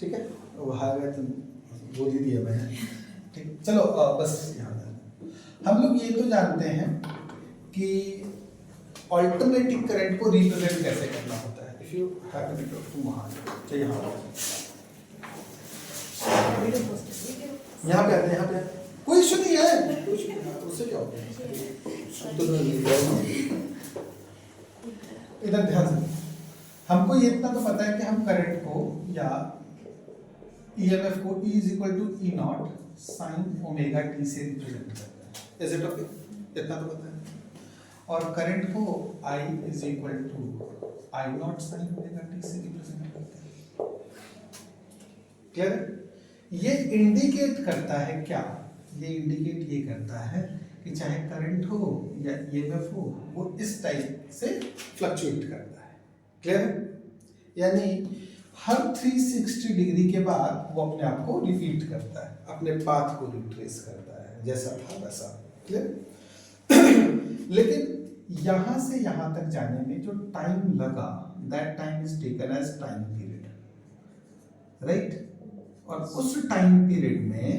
ठीक है, वो हाईवे तो बोल ही दिया मैंने। ठीक, चलो बस याद है। हम लोग ये तो जानते हैं कि अल्टरनेटिंग करंट को रिप्रेजेंट कैसे करना होता है। If you have a minute तुम वहाँ चाहिए, यहाँ पे आते हैं, यहाँ पे कोई इशू नहीं है, कुछ उससे क्या होता है। तो इधर ध्यान से, हमको ये इतना तो पता है कि हम करंट को या ईएमएफ को E is equal to E not sine omega T से रिप्रेजेंट करते हैं। Is it okay? इतना तो पता है। और करंट को I is equal to I not sine omega T से रिप्रेजेंट करते हैं। क्लियर? ये इंडिकेट करता है क्या? ये इंडिकेट ये करता है कि चाहे करंट हो या ईएमएफ हो, वो इस टाइप से फ्लक्चुएट करता है। क्लियर? यानी हर 360 डिग्री के बाद वो अपने आप को रिपीट करता है, अपने पाथ को रिट्रेस करता है, जैसा था वैसा। क्लियर? लेकिन यहां से यहां तक जाने में जो टाइम लगा, that time is taken as time period, right? और उस टाइम पीरियड में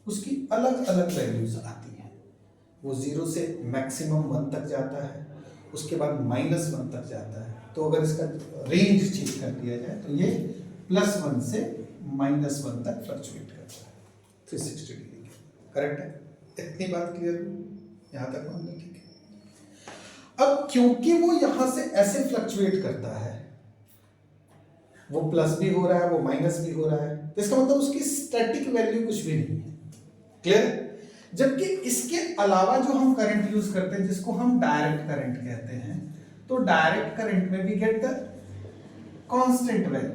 उसकी अलग अलग वैल्यूज आती हैं। वो 0 से मैक्सिमम 1 तक जाता है, उसके बाद -1 तक जाता है। तो अगर इसका रेंज चेंज कर दिया जाए तो ये +1 से -1 तक फ्लक्चुएट करता है 360 डिग्री के। करेक्ट है? इतनी बात क्लियर हो? यहाँ तक मान लो, ठीक है। अब क्योंकि वो यहां से ऐसे फ्लक्चुएट करता है, वो प्लस भी हो रहा है, वो माइनस भी हो रहा है, तो इसका मतलब उसकी स्टैटिक वैल्यू कुछ भी नहीं है। क्लियर? जबकि इसके अलावा जो हम करंट यूज करते हैं, जिसको हम डायरेक्ट करंट कहते हैं, तो डायरेक्ट करंट में we get the constant value,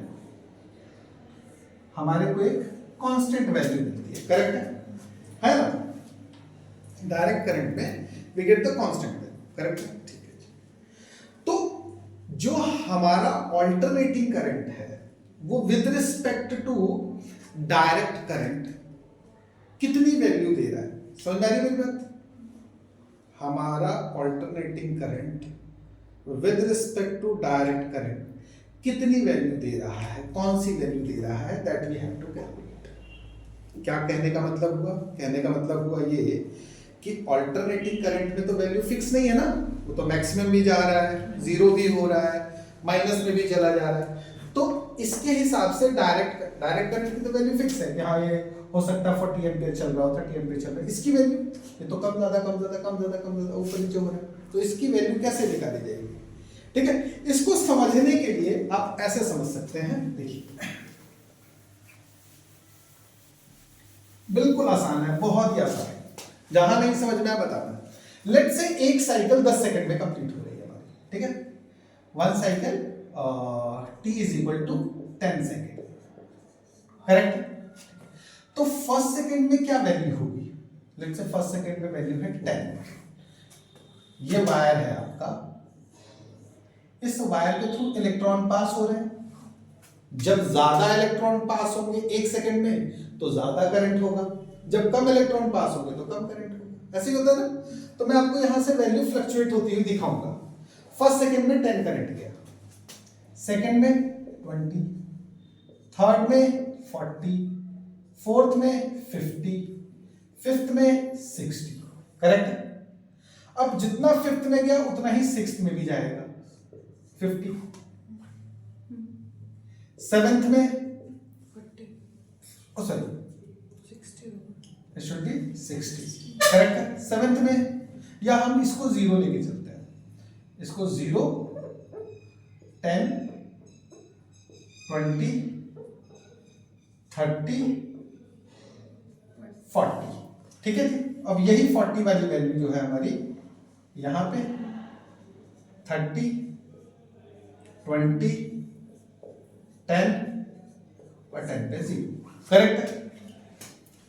हमारे को एक कांस्टेंट वैल्यू मिलती है। करेक्ट है ना? डायरेक्ट करंट में we get the constant value. Correct है? ठीक है। तो जो हमारा अल्टरनेटिंग करंट है, वो with respect to direct current कितनी वैल्यू दे रहा है? समझ आ रही मेरी बात? हमारा alternating current with respect to direct current कितनी वैल्यू दे रहा है, कौन सी वैल्यू दे रहा है, that we have to calculate. क्या कहने का मतलब हुआ? कहने का मतलब हुआ ये कि अल्टरनेटिंग करंट में तो वैल्यू फिक्स नहीं है ना, वो तो मैक्सिमम भी जा रहा है, 0 भी हो रहा है, माइनस में भी चला जा रहा है। तो इसके हिसाब से डायरेक्ट करंट की तो वैल्यू फिक्स है कि हाँ ये हो सकता है 40 एम्पीयर चल रहा हो, 30 एम्पीयर चल रहा है। इसकी वैल्यू ये तो कम ज्यादा कम ज्यादा कम ज्यादा कम ज्यादा ऊपर नीचे हो रहा है, तो इसकी वैल्यू कैसे निकाली जाएगी? ठीक है, इसको समझने के लिए आप ऐसे समझ सकते हैं। देखिए बिल्कुल आसान है, बहुत ही आसान है, जहां नहीं समझ में आया बताना। लेट से एक साइकिल 10 सेकंड में कंप्लीट हो रही है हमारी, ठीक है? 1 cycle t is equal to 10 second. Correct? तो फर्स्ट सेकेंड में क्या वैल्यू होगी? लेट से फर्स्ट सेकेंड में वैल्यू है 10। ये वायर है आपका, इस वायर के थ्रू इलेक्ट्रॉन पास हो रहे हैं। जब ज्यादा इलेक्ट्रॉन पास होंगे 1 सेकेंड में तो ज्यादा करंट होगा, जब कम इलेक्ट्रॉन पास होंगे तो कम करंट होगा। ऐसे ही होता है ना? तो मैं आपको यहां से वैल्यू फ्लक्चुएट होती हुई दिखाऊंगा। फर्स्ट सेकेंड में 10 करंट गया, सेकेंड में 20, थर्ड में 40, फोर्थ में 50, फिफ्थ में 60। करेक्ट? अब जितना फिफ्थ में गया उतना ही सिक्स्थ में भी जाएगा, 50। सेवेंथ में 40, सॉरी 60। करेक्ट है? सेवेंथ में, या हम इसको 0 लेके चलते हैं, इसको 0, 10, 20, 30, 40। ठीक है जी? अब यही 40 वाली वैल्यू जो है हमारी यहां पे 30, 20, 10 और 10 पे 0। करेक्ट है?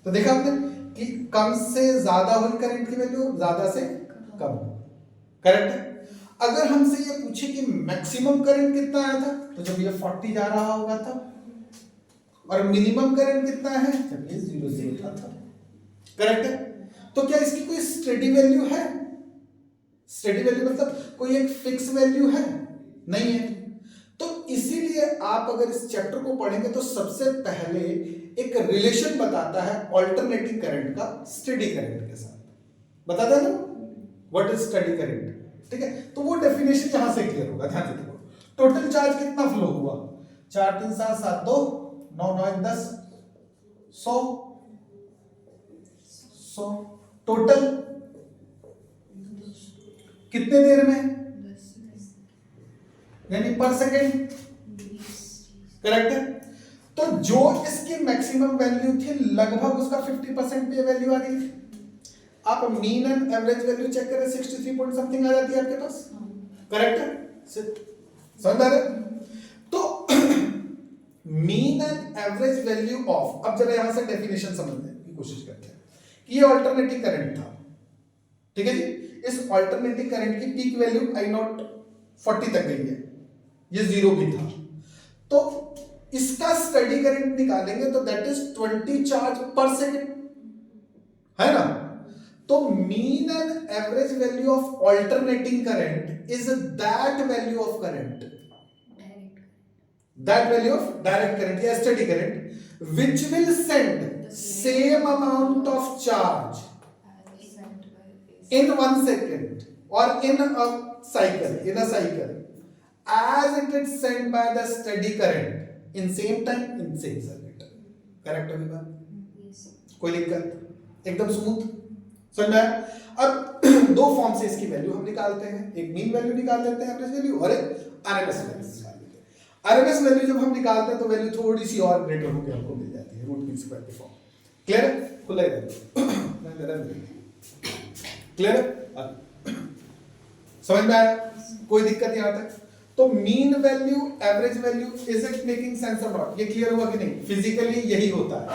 तो देखा आपने कि कम से ज्यादा हुई करंट की वैल्यू, ज्यादा से कम। करेक्ट है? अगर हमसे ये पूछे कि मैक्सिमम करंट कितना आया था, तो जब ये 40 जा रहा होगा था, और मिनिमम करंट कितना है जब ये 0 था। करेक्ट है? तो क्या इसकी कोई स्टेडी वैल्यू है? स्टेडी वैल्यू मतलब कोई एक फिक्स वैल्यू है? नहीं है। तो इसीलिए आप अगर इस चैप्टर को पढ़ेंगे तो सबसे पहले एक रिलेशन बताता है अल्टरनेटिंग करंट का स्टेडी करंट के साथ। बताता है ना व्हाट इज स्टेडी करंट, ठीक है। तो वो डेफिनेशन यहां से क्लियर होगा। ध्यान से देखो, टोटल चार्ज कितना फ्लो हुआ, 4 3 7 7 2 9 9 1 10 100 टोटल कितने देर में, यानी पर सेकेंड, करेक्ट है। तो जो इसकी मैक्सिमम वैल्यू थी लगभग उसका 50% पे वैल्यू आ रही है। आप mean and average value check करें 63 पॉइंट समथिंग आ जाती है आपके पास, करेक्ट है, समझ आ रहे। तो mean and average value of, अब जरा यहां से डेफिनेशन समझने की कोशिश करते हैं कि ये अल्टरनेटिंग करंट था, ठीक है जी। इस अल्टरनेटिंग करंट की पीक वैल्यू I0 40 तक गई है, ये 0 भी था। तो इसका स्टेडी करंट निकालेंगे तो that is 20 charge per second, है ना। तो mean and average value of alternating current is that value of current, that value of direct current या steady current which will send same amount of charge in 1 second or in a cycle as it is sent by the steady current in same time in same circuit, correct होगी बात, कोई दिक्कत, एकदम smooth समझ में आया। अब दो फॉर्म से इसकी वैल्यू हम निकालते हैं, एक मीन वैल्यू निकाल लेते हैं एवरेज वैल्यू और एक आरएमएस वैल्यू निकाल लेते हैं। आरएमएस वैल्यू जब हम निकालते हैं तो वैल्यू थोड़ी सी और ग्रेटर होकर हमको मिल जाती है, रूट मीन स्क्वायर की फॉर्म, क्लियर है, खुला है, क्लियर, समझ में आया, कोई दिक्कत यहां तक। तो mean value average value is it making sense और नॉट, ये क्लियर हुआ कि नहीं। फिजिकली यही होता है,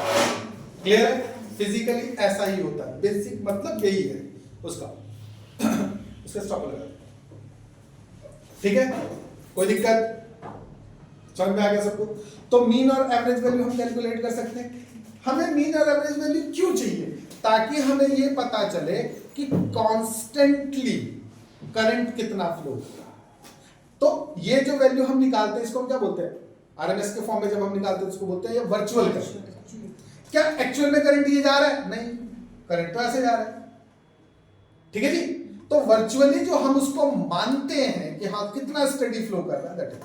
क्लियर है, फिजिकली ऐसा ही होता है, बेसिक मतलब यही है उसका स्टॉप लगा, ठीक है, कोई दिक्कत, समझ में आ गया सबको। तो मीन और एवरेज वैल्यू हम कैलकुलेट कर सकते हैं। हमें मीन और एवरेज वैल्यू क्यों चाहिए, ताकि हमें ये पता चले कि कॉन्स्टेंटली करंट कितना फ्लो होगा। तो ये जो वैल्यू हम निकालते हैं इसको हम क्या बोलते हैं, आरएमएस के फॉर्म में जब हम निकालते हैं इसको बोलते हैं ये वर्चुअल करंट। क्या एक्चुअल में करंट ये जा रहा है, नहीं, करंट तो ऐसे जा रहा है, ठीक है जी। तो वर्चुअली जो हम उसको मानते हैं कि हाँ कितना स्टेडी फ्लो कर रहा है, दैट इज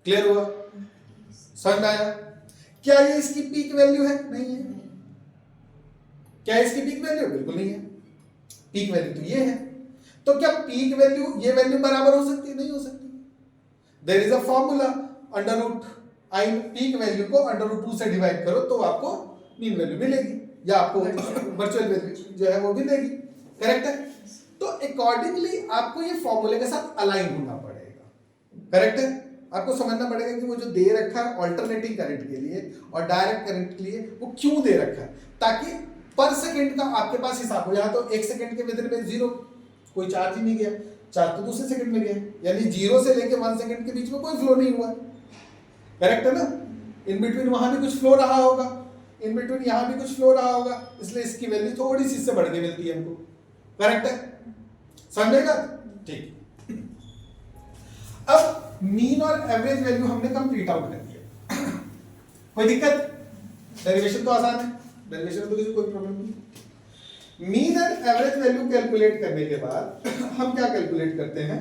क्लियर हुआ, समझ में आया। क्या ये इसकी पीक वैल्यू है, नहीं है। क्या इसकी पीक वैल्यू, बिल्कुल नहीं है, पीक वैल्यू तो ये है। तो क्या पीक वैल्यू ये वैल्यू बराबर हो सकती है, नहीं हो सकती। There is a formula under root I, peak value को अंडर रूट 2 से डिवाइड करो तो आपको मीन वैल्यू मिलेगी या आपको वर्चुअल वैल्यू जो है वो मिलेगी, करेक्ट है। तो अकॉर्डिंगली आपको ये फॉर्मूले के साथ अलाइन होना पड़ेगा, करेक्ट है। आपको समझना पड़ेगा कि वो जो दे रखा है अल्टरनेटिंग करंट के लिए और डायरेक्ट करंट के लिए वो क्यों दे रखा है, ताकि पर सेकंड का आपके पास हिसाब हो। यहाँ तो 1 सेकंड के विदिन में 0 कोई चार्ज ही नहीं गया, चार्ज तो दूसरे सेकंड में गया, यानी 0 से लेके 1 सेकंड के बीच में कोई फ्लो नहीं हुआ, करेक्ट है ना। इन बिटवीन वहां भी कुछ फ्लो रहा होगा, इन बिटवीन यहाँ भी कुछ फ्लो रहा होगा, इसलिए इसकी वैल्यू थोड़ी सी इससे बढ़ के मिलती है हमको, करेक्ट है, समझेगा, ठीक। अब मीन और एवरेज वैल्यू हमने कंप्लीट आउट कर दिया, कोई दिक्कत, डेरिवेशन तो आसान है, डेरिवेशन में तो किसी कोई प्रॉब्लम नहीं। Mean and average value calculate करने के बाद हम क्या कैलकुलेट करते हैं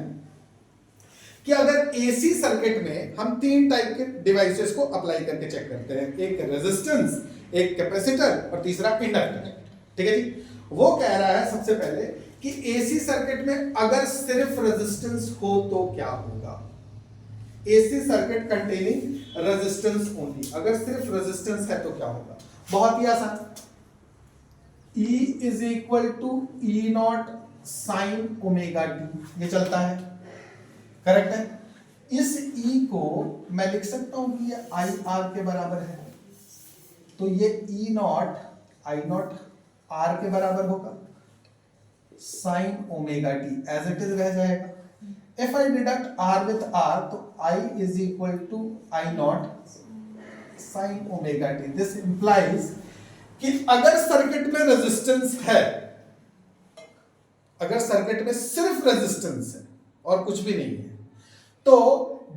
कि अगर एसी सर्किट में हम 3 टाइप के डिवाइसेस को अप्लाई करके चेक करते हैं, एक रेजिस्टेंस, एक कैपेसिटर और तीसरा इंडक्टर, ठीक है जी। वो कह रहा है सबसे पहले कि एसी सर्किट में अगर सिर्फ रेजिस्टेंस हो तो क्या होगा, AC circuit containing resistance only, अगर सिर्फ रेजिस्टेंस है तो क्या होगा। बहुत ही आसान, E is equal to E not sine omega T, ये चलता है, करेक्ट है। इस E को मैं लिख सकता हूं कि ये आई आर के बराबर है, तो ये E naught I naught R के बराबर होगा, sine omega T as it is रह जाएगा। If I deduct R with R, तो I is equal to I naught sin omega t. This implies कि अगर सर्किट में रेजिस्टेंस है, अगर सर्किट में सिर्फ रेजिस्टेंस है और कुछ भी नहीं है, तो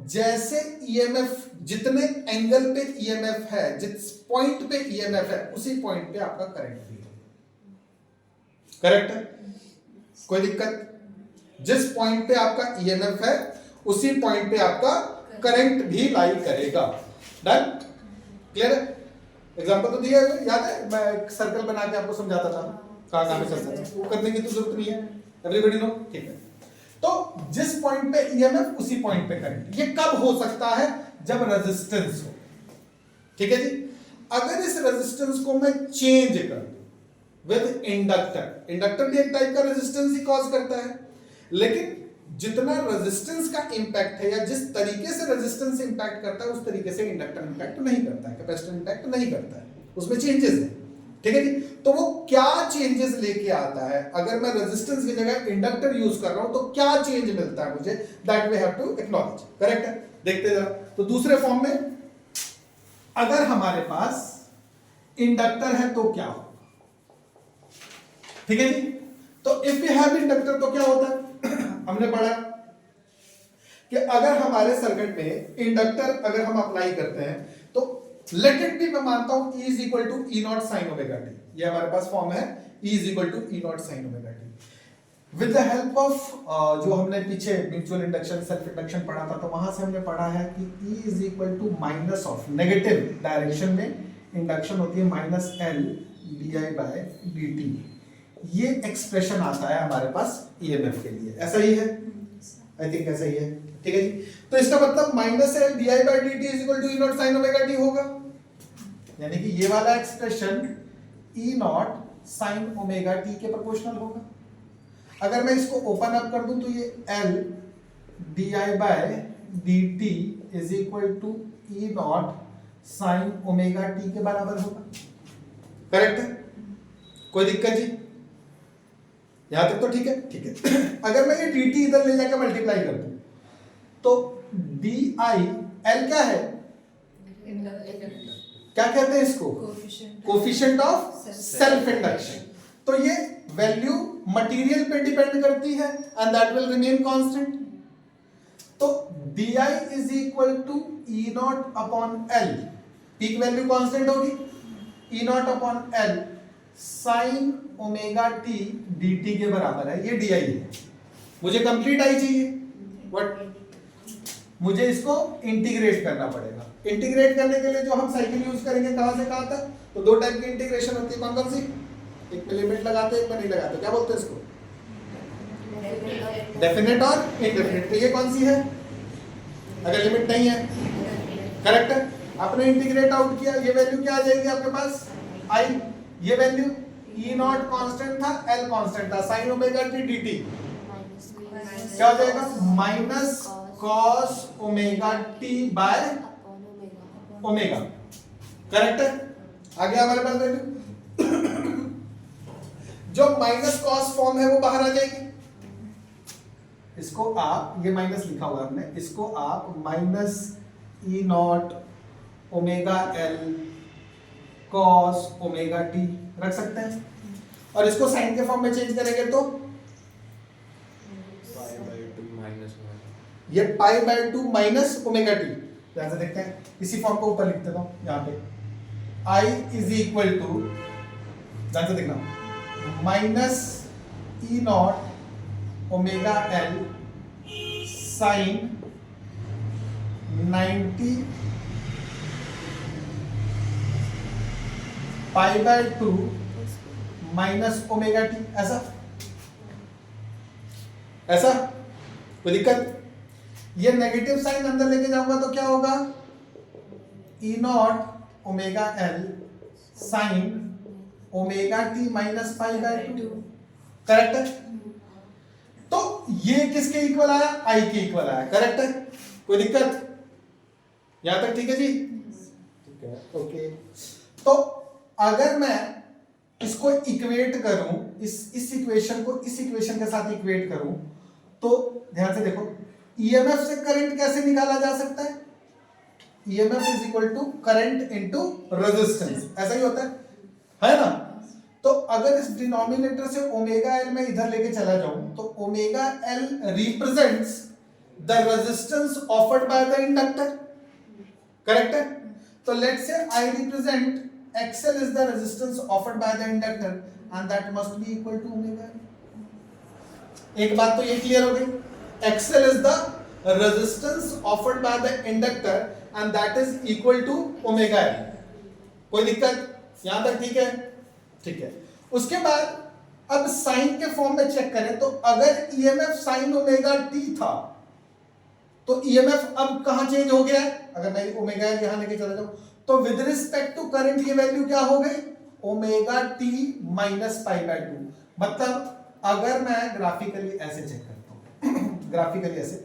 जैसे ईएमएफ, जितने एंगल पे ईएमएफ है, जिस पॉइंट पे ईएमएफ है, उसी पॉइंट पे आपका करंट भी है। करेक्ट है? कोई दिक्कत? जिस पॉइंट पे आपका ईएमएफ है उसी पॉइंट पे आपका करंट भी लाई करेगा। डन? क्लियर है? एग्जांपल तो दिया है, याद है? मैं एक सर्कल बना के आपको समझाता था कहां पे चलता है, वो करने की तो जरूरत नहीं है। Everybody know? ठीक है। तो जिस पॉइंट पे ईएमएफ उसी पॉइंट पे करंट। ये कब हो सकता है? जब रेजिस्टेंस हो। ठीक है जी? अगर इस रेजिस्टेंस को मैं चेंज कर दूं विद इंडक्टर, इंडक्टर भी एक टाइप का रेजिस्टेंस ही कॉज करता है, लेकिन जितना रेजिस्टेंस का इंपैक्ट है या जिस तरीके से रेजिस्टेंस इंपैक्ट करता है उस तरीके से इंडक्टर इंपैक्ट नहीं करता है, कैपेसिटर इंपैक्ट नहीं करता है, उसमें चेंजेस है। ठीक है जी? तो वो क्या चेंजेस लेके आता है? अगर मैं रेजिस्टेंस की जगह इंडक्टर यूज कर रहा हूं तो क्या चेंज मिलता है मुझे? That we have to acknowledge. Correct है? देखते जरा। तो दूसरे फॉर्म में अगर हमारे पास इंडक्टर है तो क्या होगा? ठीक है जी? तो इफ यू हैव इंडक्टर तो क्या होता है? हमने पढ़ा कि अगर हमारे सर्किट में इंडक्टर अगर हम अप्लाई करते हैं तो लेट इट बी, मैं मानता हूं E is equal to E not sine omega T. ये हमारे पास फॉर्म है E is equal to E not sine omega T. With the help of जो हमने पीछे म्यूचुअल इंडक्शन, सेल्फ इंडक्शन पढ़ा था, तो वहां से हमने पढ़ा है कि E is equal to minus of, negative direction में इंडक्शन होती है minus L D I by D T. ये एक्सप्रेशन आता है हमारे पास ईएमएफ के लिए। ऐसा ही है? आई थिंक ऐसा ही है। ठीक है जी? तो इसका मतलब minus L D I by D T is equal to E not sine omega T होगा, यानी कि ये वाला expression E not sine omega T के प्रोपोर्शनल होगा। अगर मैं इसको ओपन अप कर दूं तो ये L D I by D T is equal to E not sine omega T के बराबर होगा। करेक्ट है? कोई दिक्कत जी? यहां तक तो ठीक है? ठीक है। अगर मैं ये dt इधर ले जाकर मल्टीप्लाई कर दूं तो di, l क्या है? क्या कहते हैं इसको? Coefficient of self induction. तो ये वैल्यू मटेरियल पे डिपेंड करती है and that will remain constant. तो di is equal to E not upon L, peak value constant होगी, E not upon L sine omega T D T के बराबर है। ये डी आई है। मुझे कंप्लीट आई चाहिए, बट मुझे इसको इंटीग्रेट करना पड़ेगा। इंटीग्रेट करने के लिए जो हम साइकिल यूज करेंगे कहां से कहां तक, तो दो टाइप की इंटीग्रेशन होती है। कौन कौन सी? एक में लिमिट लगाते हैं, एक में नहीं लगाते। क्या बोलते हैं इसको? डेफिनेट और इनडेफिनेट। तो ये कौन सी है? अगर लिमिट नहीं है, करेक्ट है? आपने इंटीग्रेट आउट किया, ये वैल्यू क्या आ जाएगी आपके पास? आई। ये वैल्यू ई नॉट कांस्टेंट था, एल कांस्टेंट था, sign omega T D T क्या हो जाएगा? Minus cos omega T by omega. Correct है? आ गया हमारे पास वैल्यू। जो माइनस कॉस फॉर्म है वो बाहर आ जाएगी। इसको आप, ये माइनस लिखा हुआ है हमने, इसको आप minus E not omega L cos omega T रख सकते हैं, और इसको साइन के फॉर्म में चेंज करेंगे तो ये पाई बाय 2 माइनस ओमेगा टी। ध्यान से देखते हैं, इसी फॉर्म को ऊपर लिख देता हूं यहां पे। आई इज इक्वल टू, ध्यान से देखना, minus E not omega L sign 90 pi by 2 minus omega T. ऐसा ऐसा कोई दिक्कत? ये नेगेटिव साइन अंदर लेके जाऊंगा तो क्या होगा? E not omega L sine omega T minus pi by 2। Correct है? तो ये किसके इक्वल आया? आई के इक्वल आया। करेक्ट है? कोई दिक्कत? यहां तक ठीक है जी? ठीक है, ओके। तो अगर मैं इसको इक्वेट करूं, इस इक्वेशन को इस इक्वेशन के साथ इक्वेट करूं, तो ध्यान से देखो, ईएमएफ से करंट कैसे निकाला जा सकता है? EMF is equal to current into resistance. ऐसा ही होता है ना? तो अगर इस डिनोमिनेटर से ओमेगा एल में इधर लेके चला जाऊं तो omega L represents the resistance offered by the inductor, correct है? तो let's say I represent XL is the resistance offered by the inductor and that must be equal to omega. एक बात तो ये क्लियर हो गई, XL is the resistance offered by the inductor and that is equal to omega L. कोई दिक्कत यहां तक? ठीक है, ठीक है। उसके बाद अब साइन के फॉर्म में चेक करें तो अगर EMF साइन ओमेगा t था तो EMF अब कहां चेंज हो गया है? अगर मैं ओमेगा L यहां लेके चला जाऊं तो विद रिस्पेक्ट टू करंट ये वैल्यू क्या हो गई? Omega T minus pi by 2। मतलब अगर मैं ग्राफिकली ऐसे चेक करता हूं ग्राफिकली ऐसे,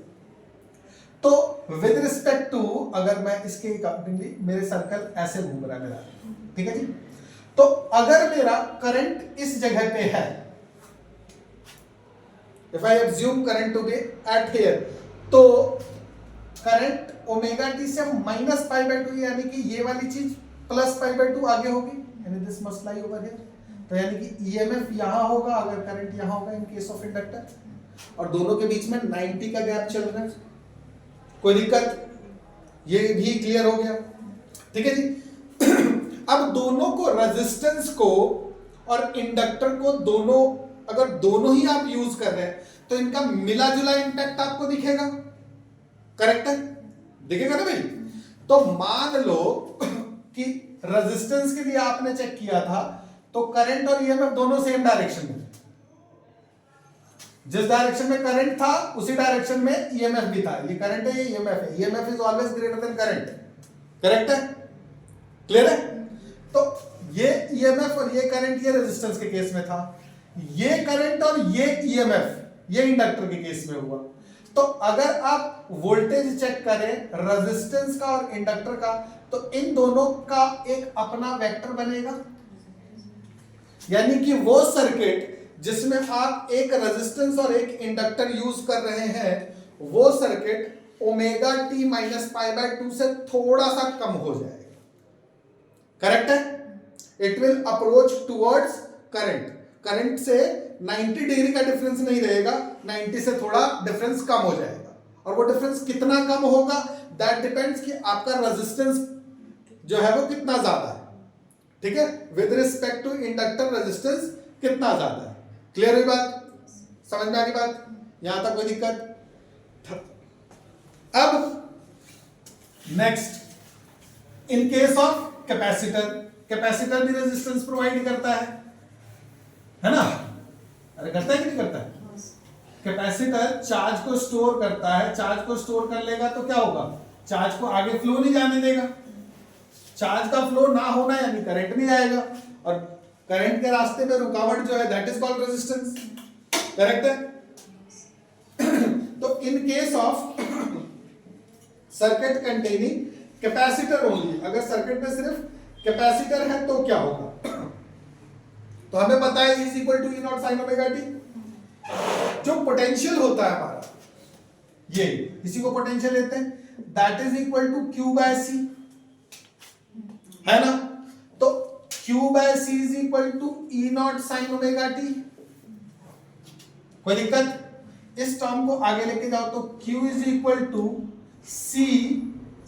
तो विद रिस्पेक्ट टू अगर मैं इसके अकॉर्डिंगली मेरे सर्कल ऐसे घूम रहा है मेरा, ठीक है जी? तो अगर मेरा करंट इस जगह पे है, if I assume current to be at here, तो करंट ओमेगा टी से माइनस पाई बाय 2 यानी कि ये वाली चीज प्लस पाई बाय 2 आगे होगी, यानी this must lie over here. तो यानी कि ईएमएफ यहां होगा अगर करंट यहां होगा इन केस ऑफ इंडक्टर, और दोनों के बीच में 90 का गैप चल रहा है। कोई दिक्कत? ये भी क्लियर हो गया, ठीक है जी? अब दोनों को, रेजिस्टेंस को और इंडक्टर को, दोनों अगर दोनों ही आप यूज कर रहे हैं तो इनका मिला जुला इंपैक्ट आपको दिखेगा, करेक्ट है? दिखेगा ना भाई? तो मान लो कि रेजिस्टेंस के लिए आपने चेक किया था तो करंट और ईएमएफ दोनों सेम डायरेक्शन में, जिस डायरेक्शन में करंट था उसी डायरेक्शन में ईएमएफ भी था। ये करंट है, ये ईएमएफ है। EMF is always greater than current, correct है? क्लियर है? तो ये ईएमएफ और ये करंट ये रेजिस्टेंस के केस में था, ये करंट और ये ईएमएफ ये इंडक्टर के केस में हुआ। तो अगर आप वोल्टेज चेक करें रेजिस्टेंस का और इंडक्टर का, तो इन दोनों का एक अपना वेक्टर बनेगा, यानी कि वो सर्किट जिसमें आप एक रेजिस्टेंस और एक इंडक्टर यूज कर रहे हैं, वो circuit omega T minus pi by 2 से थोड़ा सा कम हो जाएगा, करेक्ट है? It will approach towards current. Current से 90 डिग्री का डिफरेंस नहीं रहेगा, 90 से थोड़ा डिफरेंस कम हो जाएगा। और वो डिफरेंस कितना कम होगा, दैट डिपेंड्स कि आपका रेजिस्टेंस जो है वो कितना ज्यादा है, ठीक है? With respect to inductor resistance कितना ज्यादा है। क्लियर हुई बात? समझ में आ गई बात? यहां तक कोई दिक्कत? अब next, in case of capacitor, capacitor भी रेजिस्टेंस प्रोवाइड करता है ना? अरे करता है कि नहीं करता है? कैपेसिटर चार्ज को स्टोर करता है, चार्ज को स्टोर कर लेगा तो क्या होगा? चार्ज को आगे फ्लो नहीं जाने देगा। चार्ज का फ्लो ना होना यानी करंट नहीं आएगा, और करंट के रास्ते में रुकावट जो है that is called resistance, correct है? तो in case of circuit containing capacitor only, अगर सर्किट में सिर्फ कैपेसिटर है तो क्या होगा? तो हमें पता है is equal to E not sine omega T. जो पोटेंशियल होता है हमारा, ये इसी को पोटेंशियल लेते हैं, that is equal to Q by C, है ना? तो Q by C is equal to E not sine omega T. कोई दिक्कत? इस टर्म को आगे लेके जाओ तो Q is equal to C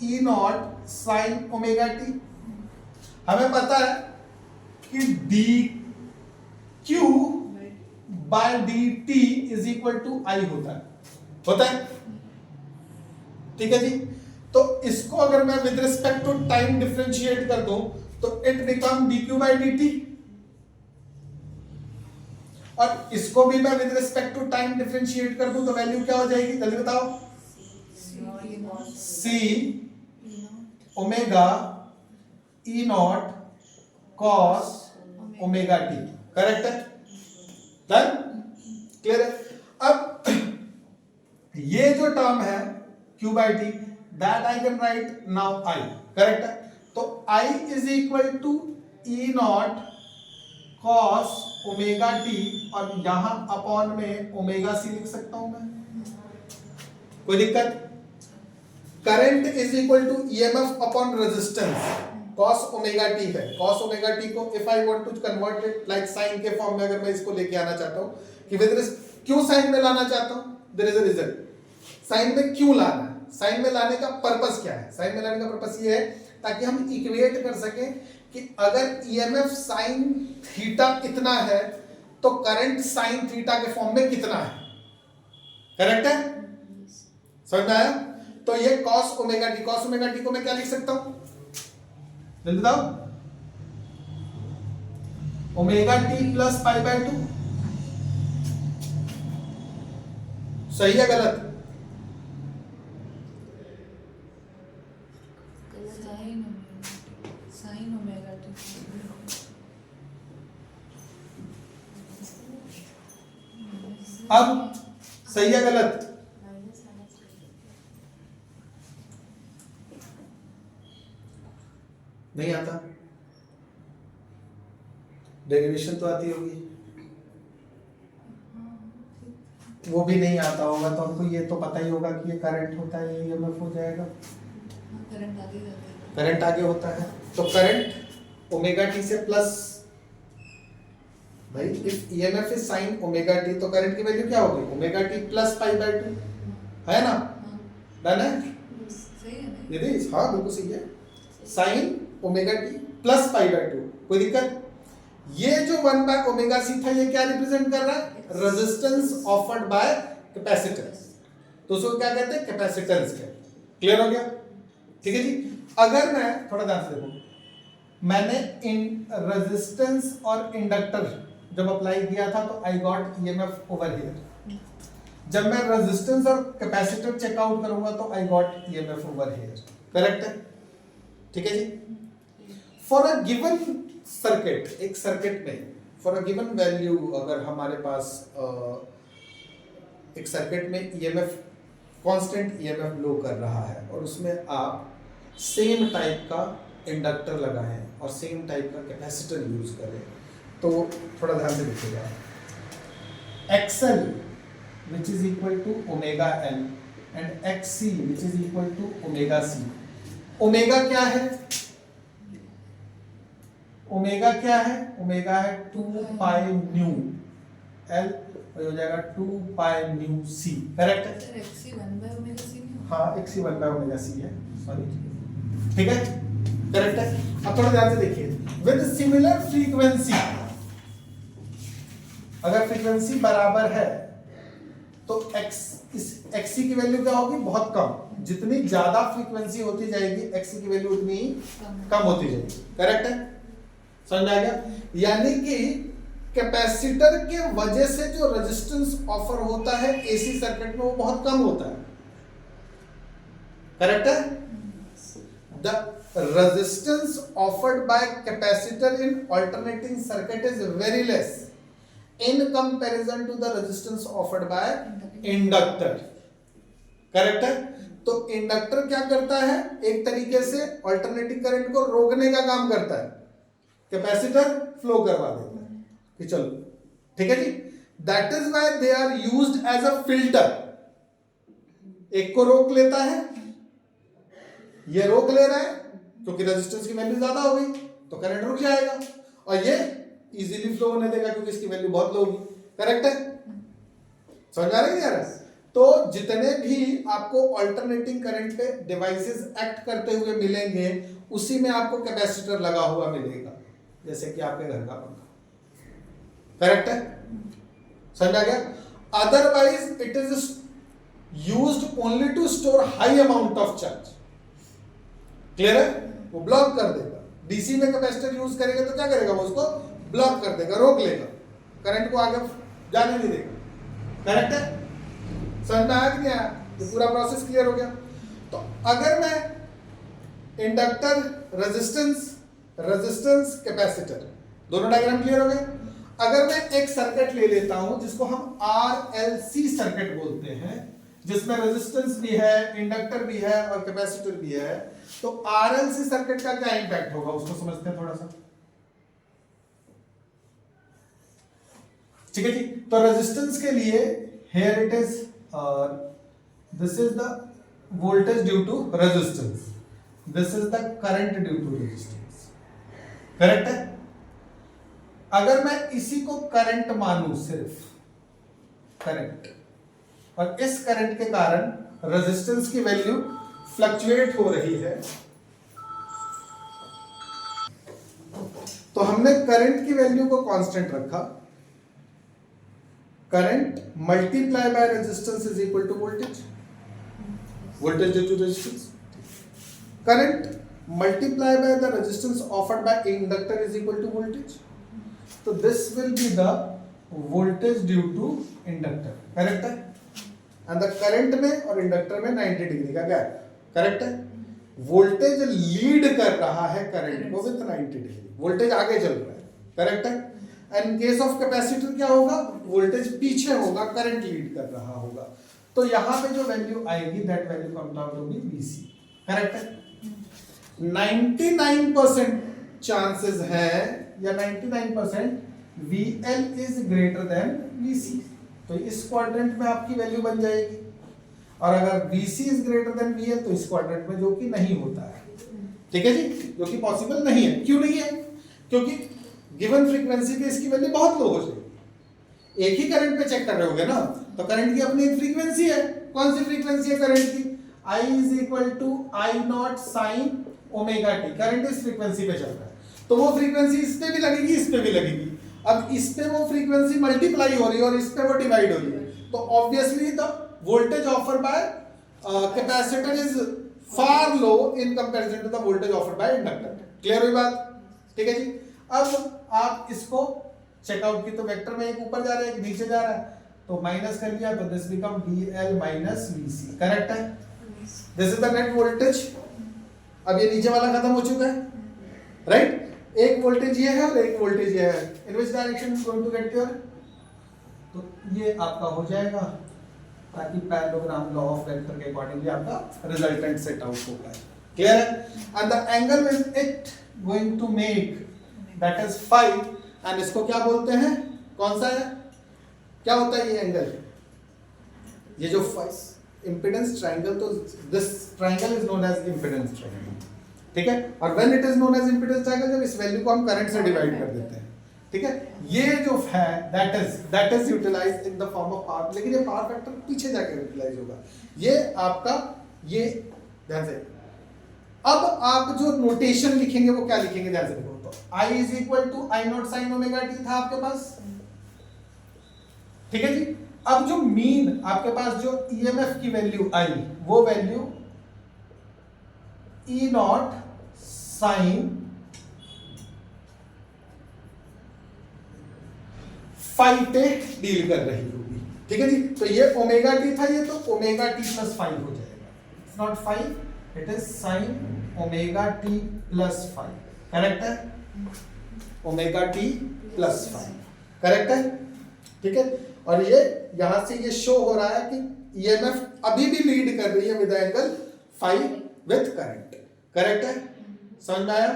E not sine omega T. हमें पता है कि D Q bye D T is equal to I होता है, ठीक है जी? तो इसको अगर मैं with respect to time differentiate कर दूं तो it become D Q by D T, और इसको भी मैं with respect to time differentiate कर दूं तो वैल्यू क्या हो जाएगी? जल्दी बताओ। C omega E nought cos omega T, correct है? डन? क्लियर है? अब ये जो टर्म है Q by T, that I can right now I, correct है? तो I is equal to E nought cos omega T, और यहां अपॉन में ओमेगा सी लिख सकता हूं मैं। कोई दिक्कत? Current is equal to EMF upon resistance, cos omega T है। cos ओमेगा टी को if I want to convert it like sine के फॉर्म में, अगर मैं इसको लेके आना चाहता हूं कि विद क्यों साइन में लाना चाहता हूं, there is a reason. Sine में क्यों लाना है, साइन में लाने का पर्पस क्या है? साइन में लाने का पर्पस ये है ताकि हम इक्वेट कर सकें कि अगर ईएमएफ साइन थीटा इतना है तो करंट साइन थीटा के फॉर्म में कितना है। करेक्ट है? समझ में आया? तो ये cos omega t, cos omega T को मैं क्या लिख सकता हूं, जल्दी बताओ। Omega T plus pi by 2, सही है गलत? Sign omega T. अब सही है गलत? नहीं आता? डेरिवेशन तो आती होगी, वो भी नहीं आता होगा तो हमको ये तो पता ही होगा कि ये करंट होता है, ये ईएमएफ हो जाएगा। करंट आगे जाता है, करंट आगे होता है तो करंट ओमेगा टी से प्लस, भाई if EMF is sine omega T तो करंट की वैल्यू क्या होगी, omega T plus pi by 2, है ना? डन है? सही है ना? ये देख, हाँ बिल्कुल सही है। Sign omega T plus pi by 2, कोई दिक्कत? ये जो 1 बाय ओमेगा सी था ये क्या रिप्रेजेंट कर रहा है, रेजिस्टेंस ऑफर्ड बाय कैपेसिटेंस, तो उसको क्या कहते हैं, कैपेसिटेंस कहते हैं। क्लियर हो गया? ठीक है जी। अगर मैं थोड़ा ध्यान से देखो, मैंने इन रेजिस्टेंस और इंडक्टर जब अप्लाई किया था तो I got EMF over here. जब मैं रेजिस्टेंस और कैपेसिटर चेकआउट करूंगा तो I got EMF over here. Correct है? ठीक है जी। फॉर अ गिवन सर्किट, एक सर्किट में फॉर अ गिवन वैल्यू अगर हमारे पास एक सर्किट में ईएमएफ कांस्टेंट ईएमएफ लो कर रहा है और उसमें आप सेम टाइप का इंडक्टर लगाएं और सेम टाइप का कैपेसिटर यूज करें, तो थोड़ा ध्यान से देखिएगा। XL which is equal to omega L and XC which is equal to omega C। Omega क्या है? ओमेगा क्या है? ओमेगा है 2 पाई न्यू L और हो जाएगा 2 पाई न्यू C। करेक्ट है? Sir X C 1 by omega C नहीं हाँ, XC 1 बाय ओमेगा C है, सॉरी। ठीक है, करेक्ट है। अब थोड़ा ध्यान से देखिए, विद सिमिलर फ्रीक्वेंसी, अगर फ्रीक्वेंसी बराबर है तो XC की वैल्यू क्या होगी, बहुत कम। जितनी ज्यादा फ्रीक्वेंसी होती जाएगी XC की वैल्यू उतनी ही कम होती जाएगी। करेक्ट है? समझ आ गया? यानी कि कैपेसिटर के वजह से जो रेजिस्टेंस ऑफर होता है एसी सर्किट में वो बहुत कम होता है। करेक्ट है? The resistance offered bye capacitor in alternating circuit is very less in comparison to the resistance offered by inductor। Correct है? तो इंडक्टर क्या करता है, एक तरीके से अल्टरनेटिंग करंट को रोकने का काम करता है, कैपेसिटर फ्लो करवा देता है कि चलो। ठीक है जी। That is why they are used as a filter. एक को रोक लेता है, ये रोक ले रहा है क्योंकि रेजिस्टेंस की वैल्यू ज्यादा हो गई तो करंट रुक जाएगा, और ये इजीली फ्लो होने देगा क्योंकि इसकी वैल्यू बहुत लो होगी। करेक्ट है? समझ आ रही है यार? तो जितने भी आपको अल्टरनेटिंग करंट पे डिवाइसेस एक्ट करते हुए मिलेंगे उसी में आपको कैपेसिटर लगा हुआ मिलेगा, जैसे कि आपके घर का पंखा। करेक्ट है? समझ आ गया? Otherwise it is used only to store high amount of charge. Clear है? वो ब्लॉक कर देगा। डीसी में कैपेसिटर यूज करेगा तो क्या करेगा, वो उसको ब्लॉक कर देगा, रोक लेगा, करंट को आगे जाने नहीं देगा। करेक्ट है? समझ में आ गया? ये पूरा प्रोसेस क्लियर हो गया? तो अगर मैं इंडक्टर, रेजिस्टेंस कैपेसिटर, दोनों डायग्राम क्लियर हो गए। अगर मैं एक सर्किट ले लेता हूं जिसको हम RLC सर्किट बोलते हैं, जिसमें रेजिस्टेंस भी है, इंडक्टर भी है और कैपेसिटर भी है, तो RLC सर्किट का क्या इंपैक्ट होगा उसको समझते हैं थोड़ा सा। ठीक है जी। तो रेजिस्टेंस के लिए here it is, this is the voltage due to resistance, this is the current due to resistance. Correct है? अगर मैं इसी को करंट मानूं, सिर्फ करंट, और इस करंट के कारण रेजिस्टेंस की वैल्यू फ्लक्चुएट हो रही है, तो हमने करंट की वैल्यू को कांस्टेंट रखा। Current multiply by resistance is equal to voltage, voltage due to resistance. Current multiply by the resistance offered by inductor is equal to voltage, तो this will be the voltage due to inductor, correct है। And the current में और inductor में 90 degree का gap, correct है। Voltage lead कर रहा है करंट को विद 90 डिग्री, वोल्टेज आगे चल रहा है, करेक्ट है। एंड केस ऑफ कैपेसिटर क्या होगा, वोल्टेज पीछे होगा, करंट लीड कर रहा होगा। तो यहां पे जो वैल्यू आएगी that value comes out to be VC, correct है। 99% चांसेस है या 99% VL is greater than VC, तो इस क्वाड्रेंट में आपकी वैल्यू बन जाएगी। और अगर VC is greater then VL तो इस क्वाड्रेंट में, जो कि नहीं होता है, ठीक है जी, जो कि पॉसिबल नहीं है। क्यों नहीं है, क्योंकि गिवन फ्रीक्वेंसी पे इसकी वैल्यू बहुत लो हो जाएगी। एक ही करंट पे चेक कर रहे होगे ना, तो करंट की अपनी एक फ्रीक्वेंसी है। कौन सी फ्रीक्वेंसी है करंट की, I is equal to I0 sine omega t, current इस फ्रीक्वेंसी पे चल रहा है, तो वो फ्रीक्वेंसी इस पे भी लगेगी, इस पे भी लगेगी। अब इस पे वो फ्रीक्वेंसी मल्टीप्लाई हो रही है और इस पे वो डिवाइड हो रही है, तो obviously the voltage offer by capacitor is far low in comparison to the voltage offer by inductor. Clear हुई बात, ठीक है जी। अब आप इसको चेकआउट की, तो वेक्टर में एक ऊपर जा रहा है, एक नीचे जा रहा है, तो माइनस कर लिया, तो this become VL minus VC, correct है। This is the net voltage. अब ये नीचे वाला खत्म हो चुका है, राइट। एक वोल्टेज ये है और एक वोल्टेज ये है, in which direction is going to get clear, तो ये आपका हो जाएगा, ताकि पैरेललोग्राम लॉ ऑफ वेक्टर के अकॉर्डिंगली आपका रिजल्टेंट सेट आउट हो पाए। क्लियर है। And the angle with it going to make that is phi, and इसको क्या बोलते हैं, कौन सा है, क्या होता है ये एंगल, ये जो इंपेडेंस ट्रायंगल, तो this triangle is known as impedance triangle, ठीक है। और when it is known as impedance triangle, जब इस वैल्यू को हम करंट से डिवाइड कर देते हैं, ठीक है। ये जो है that is utilized in the form of power, लेकिन ये पावर फैक्टर पीछे जाकर यूटिलाइज होगा। ये आपका, ये ध्यान से, अब आप जो नोटेशन लिखेंगे वो क्या लिखेंगे, ध्यान से देखो, तो I is equal to I0 sine omega t था आपके पास, ठीक है जी। अब जो मीन आपके पास जो EMF की वैल्यू आई, वो वैल्यू E0 साइन फाई पे डील कर रही होगी, ठीक है जी। तो ये ओमेगा टी था, ये तो ओमेगा टी प्लस फाई हो जाएगा, it's not phi, it is sine omega T plus phi, correct है। Omega T plus phi, correct है, ठीक है। और ये यहां से ये शो हो रहा है कि EMF अभी भी लीड कर रही है with angle phi with current, correct है, समझ में आया।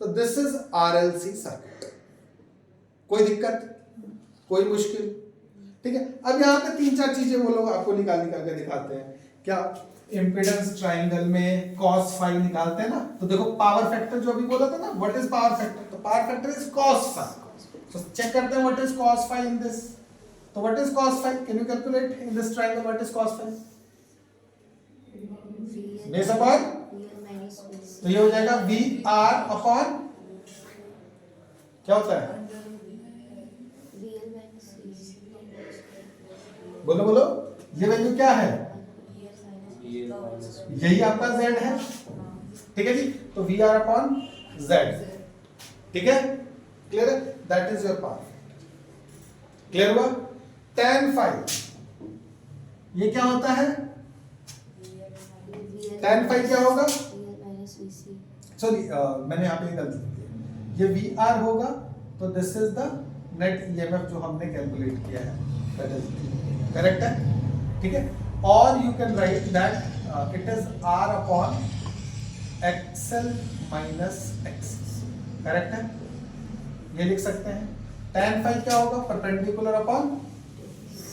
तो दिस इज RLC सर्किट, कोई दिक्कत, कोई मुश्किल, ठीक है। अब यहाँ पे 3-4 चीजें वो लोग आपको निकाल के दिखाते हैं। क्या इंपेडेंस ट्रायंगल में cos फाई निकालते हैं ना, तो देखो पावर फैक्टर जो अभी बोला था ना, व्हाट इज पावर फैक्टर, तो power factor is cos phi. तो चेक करते हैं what is cos phi in this, तो what is cos phi, can you calculate in this triangle what is cos phi, base upon, तो ये हो जाएगा VR upon, क्या होता है, बोलो बोलो, ये वैल्यू क्या है, यही आपका Z है, ठीक है जी। तो VR अपॉन Z, ठीक है, क्लियर है, that is your power, clear हुआ। tan फाई, ये क्या होता है, tan फाई क्या होगा, सॉरी मैंने यहाँ पे गलती की, ये VR होगा, तो this is the net EMF जो हमने कैलकुलेट किया है, दैट इज करेक्ट है, ठीक है। और you can write that it is R upon XL minus XC, correct है, ये लिख सकते हैं। tan फाई क्या होगा, परपेंडिकुलर अपॉन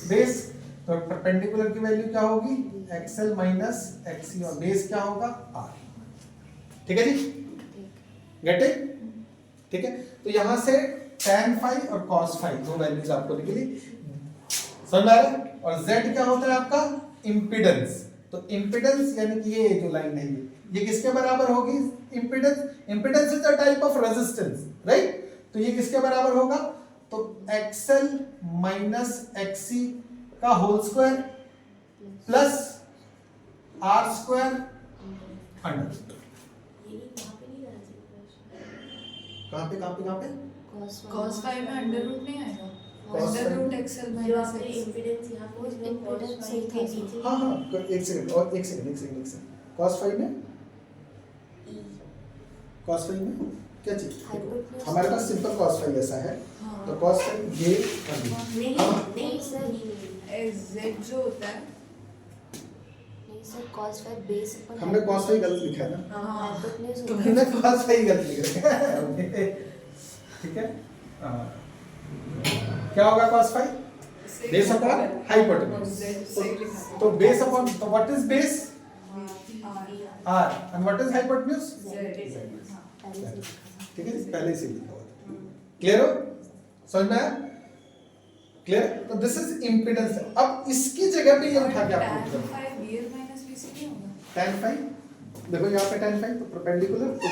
बेस, तो परपेंडिकुलर की वैल्यू क्या होगी, XL माइनस XC, और बेस क्या होगा R, ठीक है जी, गेट इट, ठीक है। तो यहां से tan फाई और cos फाई दो वैल्यूज आपको निकली, समझ आ रहा है। और Z क्या होता है आपका इम्पीडेंस। तो इम्पीडेंस यानी कि ये जो लाइन है ये किसके बराबर होगी impedance. Impedance is a type of resistance right. तो ये किसके बराबर होगा तो XL माइनस XC का whole square plus R square under. कहाँ पे cos phi में अंडर रूट नहीं आएगा। Cos under phi- root XL जो माइनस आपने एक्स। इम्पीडेंस यहाँ पे उसमें cos phi था नीचे हाँ एक सेकंड cos phi में E cos phi में क्या चीज Hypotenuse। हमारे पास सिंपल cos phi ऐसा है हाँ। तो cos phi ये कर दिया। नहीं सर Z जो होता है नहीं सर cos phi बेस पर हमने cos phi गलत लिखा है ना हाँ। hypotenuse तो होता है। हमने cos phi गलत लिखा है ठीक है हाँ। क्या होगा cos phi base upon hypotenuse. सही लिखा था। तो बेस अपॉन तो what is base R r and what is hypotenuse Z हाँ। पहले से लिखा था। ठीक है पहले से लिखा हुआ था। क्लियर हो समझ में आया क्लियर। तो दिस इज इम्पीडेंस। अब इसकी जगह पे ये उठा के आपको tan लिखना phi BL minus BC नहीं होगा। tan phi देखो यहाँ पे tan phi तो परपेंडिकुलर तो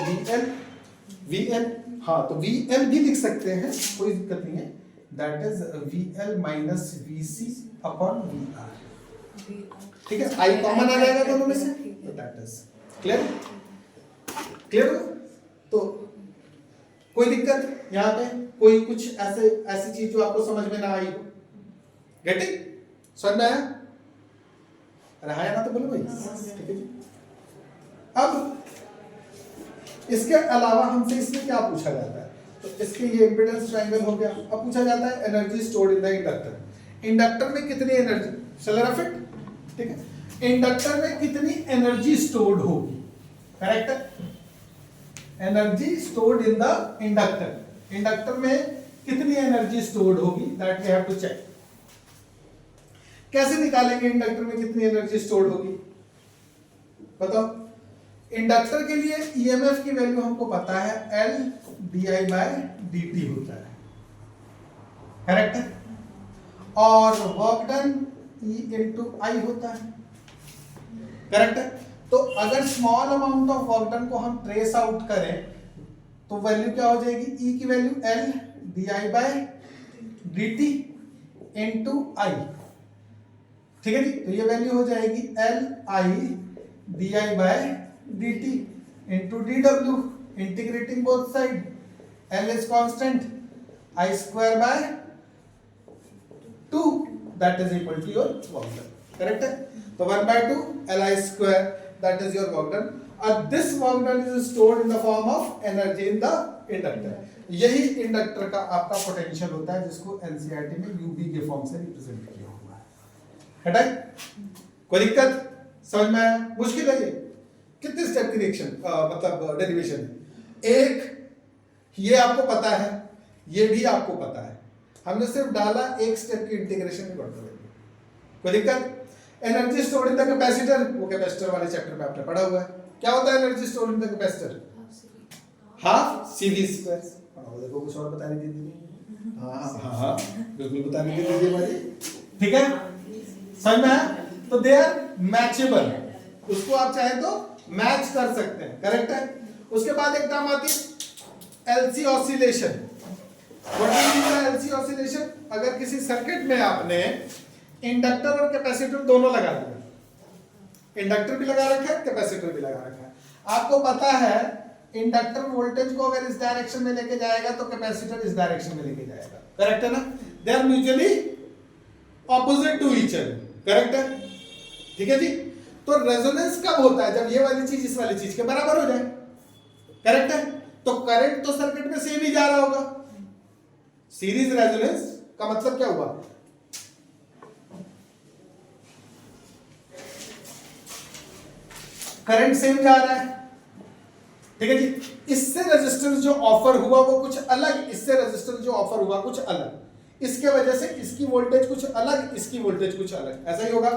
VL हाँ तो VL भी लिख सकते हैं कोई दिक्कत नहीं है। That is VL minus VC upon VR। ठीक है आई कॉमन आ जाएगा दोनों में से तो दैट इज क्लियर क्लियर। तो कोई दिक्कत यहाँ पे कोई कुछ ऐसी चीज जो आपको समझ में ना आई हो गेटिंग समझ में आया रहा है ना तो बोलो भाई ठीक है जी। अब इसके अलावा हमसे इसमें क्या पूछा जाता है तो इसके ये इम्पीडेंस ट्रायंगल हो गया। अब पूछा जाता है energy stored in the inductor. Inductor में कितनी एनर्जी चल रहा फिट ठीक है। इंडक्टर में कितनी एनर्जी स्टोर्ड होगी करेक्ट है। Energy stored in the inductor. Inductor में कितनी एनर्जी स्टोर्ड होगी that we have to check. कैसे निकालेंगे इंडक्टर में कितनी एनर्जी स्टोर्ड होगी बताओ। इंडक्टर के लिए ईएमएफ की वैल्यू हमको पता है L di/dt होता है करेक्ट है। और work done E into I होता है करेक्ट है। तो अगर small amount of work done को हम ट्रेस आउट करें तो वैल्यू क्या हो जाएगी E की value L di/dt into I ठीक है जी। तो ये वैल्यू हो जाएगी Li di/dt into dw integrating both side L is constant I square by 2 that is equal to your work done correct है। तो 1/2 Li square that is your work done and this work done is stored in the form of energy in the inductor। यही inductor का आपका potential होता है जिसको NCERT में UV के फॉर्म से रिप्रेजेंट किया हुआ है हटाए। कोई दिक्कत समझ में आया मुश्किल है ये कितने स्टेप की रिएक्शन मतलब डेरिवेशन है। एक ये आपको पता है ये भी आपको पता है हमने सिर्फ डाला एक स्टेप की इंटीग्रेशन में बढ़ते हुए। कोई दिक्कत। Energy stored in the capacitor वो कैपेसिटर वाले चैप्टर में आपने पढ़ा हुआ है क्या होता है energy stored in the capacitor half CV square. देखो कुछ और बताने दीजिए। हाँ बिल्कुल बताने दीजिए मुझे ठीक है समझ में आया। तो दे आर मैचेबल उसको आप चाहे तो मैच कर सकते हैं करेक्ट है। उसके बाद एक टर्म आती है LC oscillation. What is LC oscillation. अगर किसी सर्किट में आपने इंडक्टर और कैपेसिटर दोनों लगा दिया इंडक्टर भी लगा रखा है कैपेसिटर भी लगा रखा है आपको पता है इंडक्टर वोल्टेज को अगर इस डायरेक्शन में लेके जाएगा तो कैपेसिटर इस डायरेक्शन में लेके जाएगा करेक्ट है ना। They are mutually opposite to each other correct है ठीक है जी। तो रेजोनेंस कब होता है जब ये वाली चीज इस वाली चीज के बराबर हो जाए करेक्ट है। तो करंट तो सर्किट में सेम ही जा रहा होगा। सीरीज रेजोनेंस का मतलब क्या हुआ करंट सेम जा रहा है ठीक है जी। इससे रेजिस्टेंस जो ऑफर हुआ वो कुछ अलग इससे रेजिस्टेंस जो ऑफर हुआ कुछ अलग इसके वजह से इसकी वोल्टेज कुछ अलग इसकी वोल्टेज कुछ अलग ऐसा ही होगा।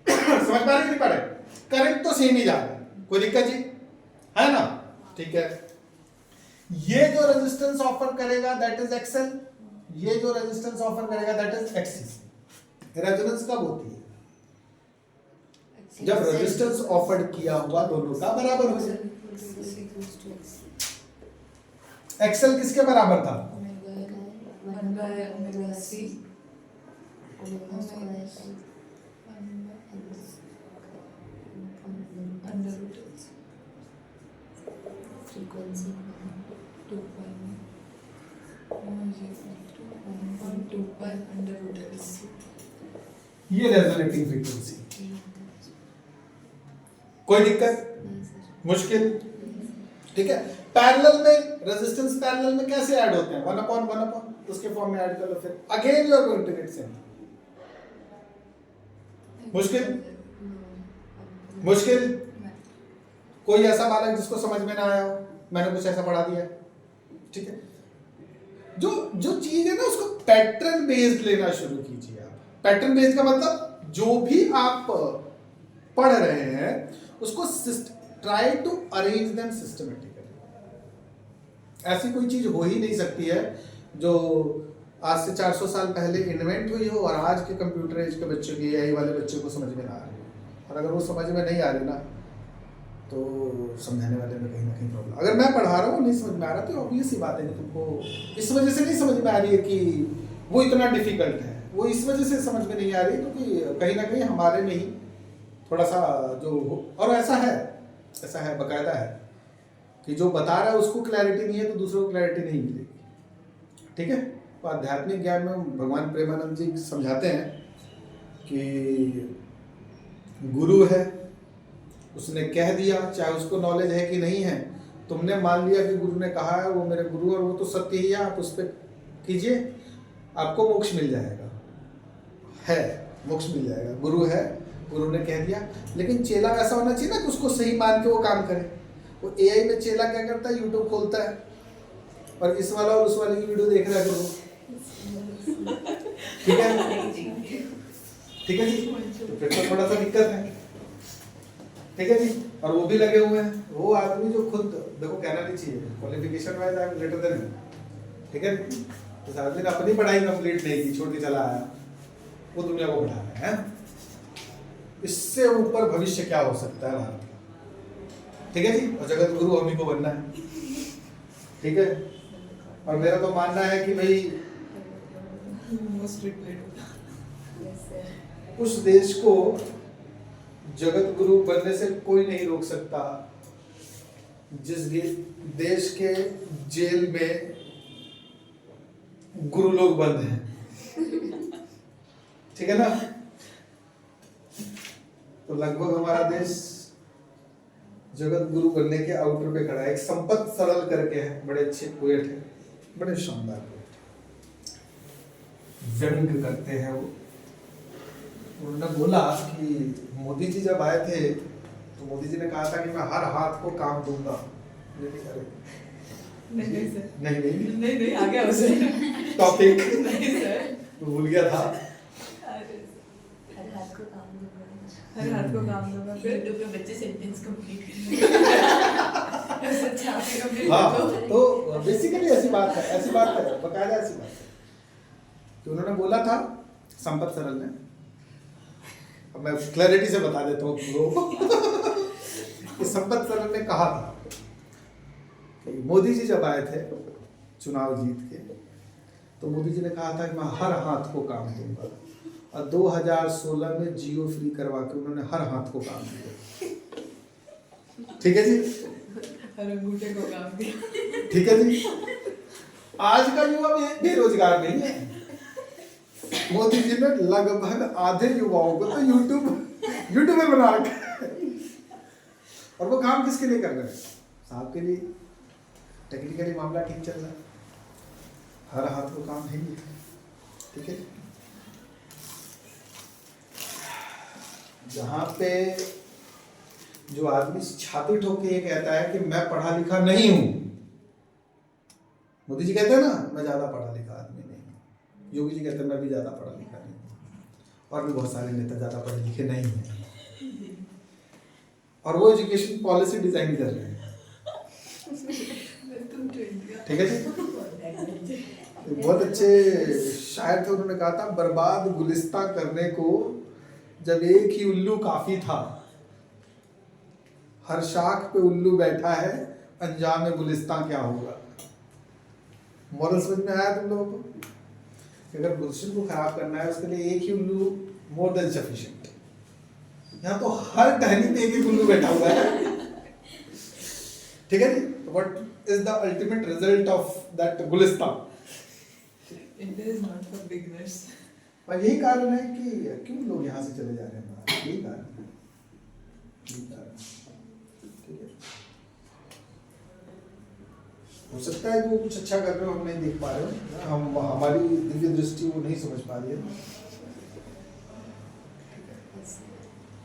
समझ पा रहे नहीं पा रहे करंट तो सेम ही जा रहा है कोई दिक्कत जी है ना ठीक है। ये जो रेजिस्टेंस ऑफर करेगा दैट इज XL ये जो रेजिस्टेंस ऑफर करेगा दैट इज XC रेजोनेंस कब होती है? जब रेजिस्टेंस ऑफर्ड किया हुआ दोनों का बराबर हो जाए। एक्सेल किसके बराबर था? One by omega C Omega square under root frequency 2 pi under root C. ये रेजोनेटिंग फ्रीक्वेंसी। कोई दिक्कत? नहीं सर मुश्किल? ठीक है। पैरेलल में रेजिस्टेंस पैरेलल में कैसे ऐड होते हैं? 1/1 उसके फॉर्म में ऐड कर लो, फिर again you are going to get same. मुश्किल? मुश्किल? कोई ऐसा बालक जिसको समझ में ना आया हो? मैंने कुछ ऐसा पढ़ा दिया है, ठीक है। जो जो चीज है ना उसको पैटर्न बेस्ड लेना शुरू कीजिए आप। पैटर्न बेस्ड का मतलब जो भी आप पढ़ रहे हैं उसको try to arrange them systematically. ऐसी कोई चीज हो ही नहीं सकती है जो आज से 400 साल पहले इन्वेंट हुई हो और आज के कंप्यूटर एज के बच्चों की एआई वाले बच्चों को समझ में ना आ रही हो। और अगर वो समझ में नहीं आ रही ना तो समझाने वाले में कहीं ना कहीं प्रॉब्लम। अगर मैं पढ़ा रहा हूँ नहीं समझ में आ रहा तो ऑब्वियस ही बात है कि तुमको इस वजह से नहीं समझ में आ रही है कि वो इतना डिफिकल्ट है, वो इस वजह से समझ में नहीं आ रही क्योंकि कहीं ना कहीं हमारे में ही थोड़ा सा जो, और ऐसा है बकायदा है कि जो बता रहा है उसको क्लैरिटी नहीं है तो दूसरों को क्लैरिटी नहीं मिलेगी, ठीक है। तो आध्यात्मिक ज्ञान में भगवान प्रेमानंद जी समझाते हैं कि गुरु है, उसने कह दिया, चाहे उसको नॉलेज है कि नहीं है, तुमने मान लिया कि गुरु ने कहा है, वो मेरे गुरु और वो तो सत्य ही है, आप उस पर कीजिए, आपको मोक्ष मिल जाएगा। है मोक्ष मिल जाएगा, गुरु है, गुरु ने कह दिया। लेकिन चेला वैसा होना चाहिए ना कि उसको सही मान के वो काम करे। वो एआई में चेला क्या करता है, यूट्यूब खोलता है और इस वाला और उस वाले की वीडियो देख रहा है, ठीक है, ठीक है जी। तो फिर तो थोड़ा सा दिक्कत है, ठीक है जी। और वो भी लगे हुए हैं, वो आदमी जो खुद देखो कहना नहीं चाहिए, qualification wise I am greater than, ठीक है। तो आदमी ने अपनी पढ़ाई कंप्लीट नहीं की, छोड़ के चला आया, वो दुनिया को बढ़ा रहा है। इससे ऊपर भविष्य क्या हो सकता है भारत का, ठीक है जी। और जगत गुरु हम ही को बनना है, ठीक है। और मेरा तो मानना है कि भाई उस देश को जगत गुरु बनने से कोई नहीं रोक सकता जिस देश के जेल में गुरु लोग बंद हैं, ठीक है ना। तो लगभग हमारा देश जगत गुरु बनने के आउटर पे खड़ा है। एक संपत सरल करके है, बड़े अच्छे पोएट हैं, बड़े शानदार पोएट, व्यंग करते हैं वो। उन्होंने बोला कि मोदी जी जब आए थे तो मोदी जी ने कहा था कि मैं हर हाथ को काम दूंगा। नहीं आ गया उसे टॉपिक नहीं सर, भूल गया था। हर हाथ को काम दूंगा। हर हाथ को काम दूंगा, फिर यूट्यूब पे बच्चे सेंटेंस कंप्लीट हाँ, तो बेसिकली ऐसी बात है, बकायदा ऐसी बात है कि उन्होंने बोला था संपत सरल ने। अब मैं क्लैरिटी से बता देता हूँ कि संपत सरल ने कहा था कि मोदी जी जब आए थे चुनाव जीत के, तो मोदी जी ने कहा था कि मैं हर हाथ को काम दूंगा, और 2016 में जियो फ्री करवा के उन्होंने हर हाथ को काम दिया, ठीक है जी। हर अंगूठे को काम दिया, ठीक है जी। आज का युवा बेरोजगार नहीं है। मोदी जी ने लगभग आधे युवाओं को तो यूट्यूबर बना रखा है। और वो काम किसके लिए कर रहे हैं? साहब के लिए। टेक्निकली मामला ठीक चल रहा है, हर हाथ को काम है, ठीक है। जहां पे जो आदमी छाती ठोक के ये कहता है कि मैं पढ़ा लिखा नहीं हूं, मोदी जी कहते हैं ना मैं ज्यादा पढ़ा लिखा आदमी नहीं हूं, योगी जी कहते हैं मैं भी ज्यादा पढ़ा लिखा नहीं हूं, और भी बहुत सारे नेता ज्यादा पढ़े लिखे नहीं हैं, और वो एजुकेशन पॉलिसी डिजाइन कर रहे हैं, ठीक है जी। बहुत अच्छे शायर थे, उन्होंने कहा था बर्बाद गुलिस्तां करने को जब एक ही उल्लू काफी था, हर शाख पे उल्लू बैठा है, अंजाम गुलिस्तां क्या होगा। मॉरल समझ में आया तुम लोगों को? अगर गुलशन को खराब करना है उसके लिए एक ही उल्लू मोर देन सफिशिएंट। यहाँ तो हर टहनी पे एक ही उल्लू बैठा हुआ है, ठीक है जी। What is the ultimate result of that गुलिस्तां? India is not for beginners. और यही कारण है कि क्यों लोग यहाँ से चले जा रहे हैं बाहर, यही कारण है, यही कारण है, ठीक है। हो सकता है कि वो कुछ अच्छा कर रहे हो, हम नहीं देख पा रहे हो, हम हमारी दिव्य दृष्टि वो नहीं समझ पा रही है।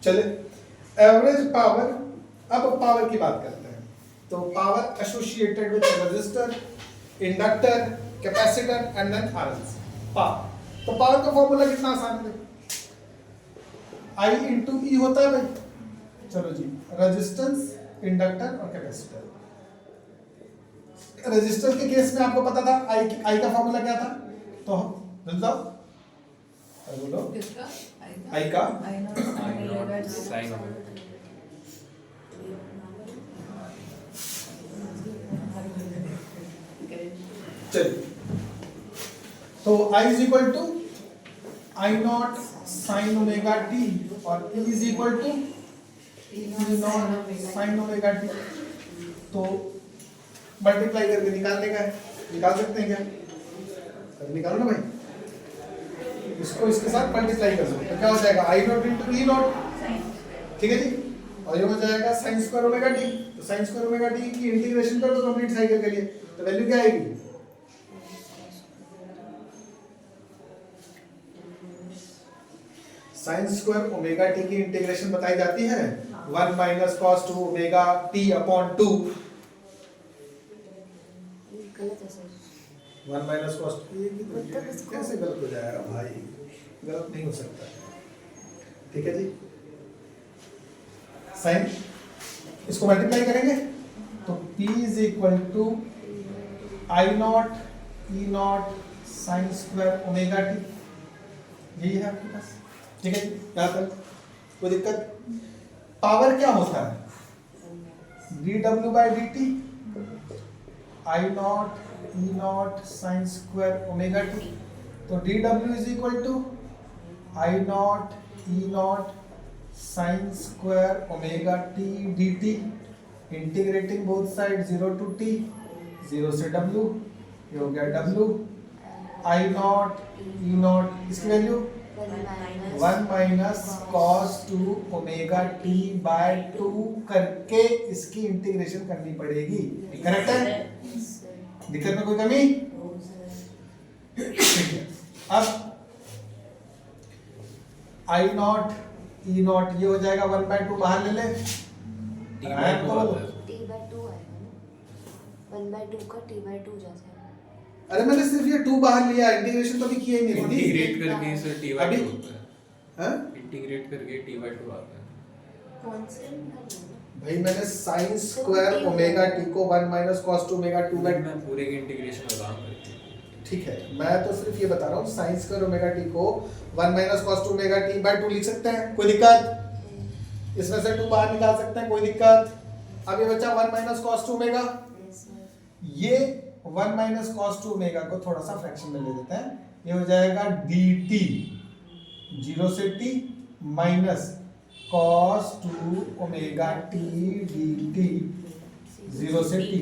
चले एवरेज पावर, अब पावर की बात करते हैं। तो power associated with resistor, inductor, capacitor and then RLC. Power, तो पावर का फॉर्मूला कितना आसान है, आई इंटू ई होता है भाई। चलो जी, रेजिस्टेंस, इंडक्टर और कैपेसिटर। रेजिस्टेंस के केस में आपको पता था आई का फॉर्मूला क्या था, तो हम जाओ बोलो किसका? आई का I know साइन ओमेगा। चलिए, तो I is equal to I not sine omega T और E is equal to E not sine omega T. तो मल्टीप्लाई करके निकालने का है, निकाल सकते हैं क्या? अरे निकालो ना भाई, इसको इसके साथ मल्टीप्लाई कर सकते हैं, तो क्या हो जाएगा आई नॉट इंटू ई नॉट, ठीक है जी। और ये हो जाएगा साइन स्क्वायर ओमेगा टी। तो साइन स्क्वायर ओमेगा टी की इंटीग्रेशन कर दो कंप्लीट साइकिल के लिए, तो वैल्यू क्या आएगी? साइन स्क्वायर ओमेगा टी की इंटीग्रेशन बताई जाती है 1 minus cos 2 omega T upon 2। गलत है सर। 1 माइनस कॉस 2 कैसे गलत हो जाएगा भाई? गलत नहीं हो सकता, ठीक है जी। साइन, इसको मल्टीप्लाई करेंगे तो P is equal to I not E not sine square omega t, यही है आपके पास, ठीक है। यहाँ तक कोई दिक्कत? पावर क्या होता है? dw by dt I not E not sine square omega T. तो dw is equal to I not E not sine square omega T dt, integrating both side 0 to t, 0 से w, ये हो गया w I not E nought, इसकी value 1 minus cos 2 omega T by 2 करके इसकी integration करनी पड़ेगी, correct है? दिक्कत में कोई कमी? ठीक है। अब आई नॉट ई नॉट ये हो जाएगा 1/2, बाहर ले ले, टी बाई टू आता है। t/2 आएगा ना, 1/2 का t/2 जाता है। अरे मैंने सिर्फ ये 2 बाहर लिया, इंटीग्रेशन तो अभी किया ही नहीं थी। इंटीग्रेट करके सर टी बाई अभी- टू होता है, हाँ? इंटीग्रेट करके टी बाई टू आता है। कौन से निकालना? भाई मैंने साइन स्क्वायर ओमेगा टी को 1 माइनस कॉस 2 ओमेगा 2 बाय, मैं पूरे के इंटीग्रेशन का काम करती हूँ। ठीक है, मैं तो सिर्फ ये बता रहा हूँ साइन स्क्वायर ओमेगा टी को 1 minus cos 2 omega T by 2 लिख सकते हैं, कोई दिक्कत? इसमें से 2 बाहर निकाल सकते हैं, कोई दिक्कत? अब ये बचा 1 minus cos 2 omega, Yes, sir. ये 1 माइनस कॉस 2 ओमेगा को थोड़ा सा फ्रैक्शन में ले लेते हैं, ये हो जाएगा dt 0 से t minus cos 2 omega t dt 0 से t।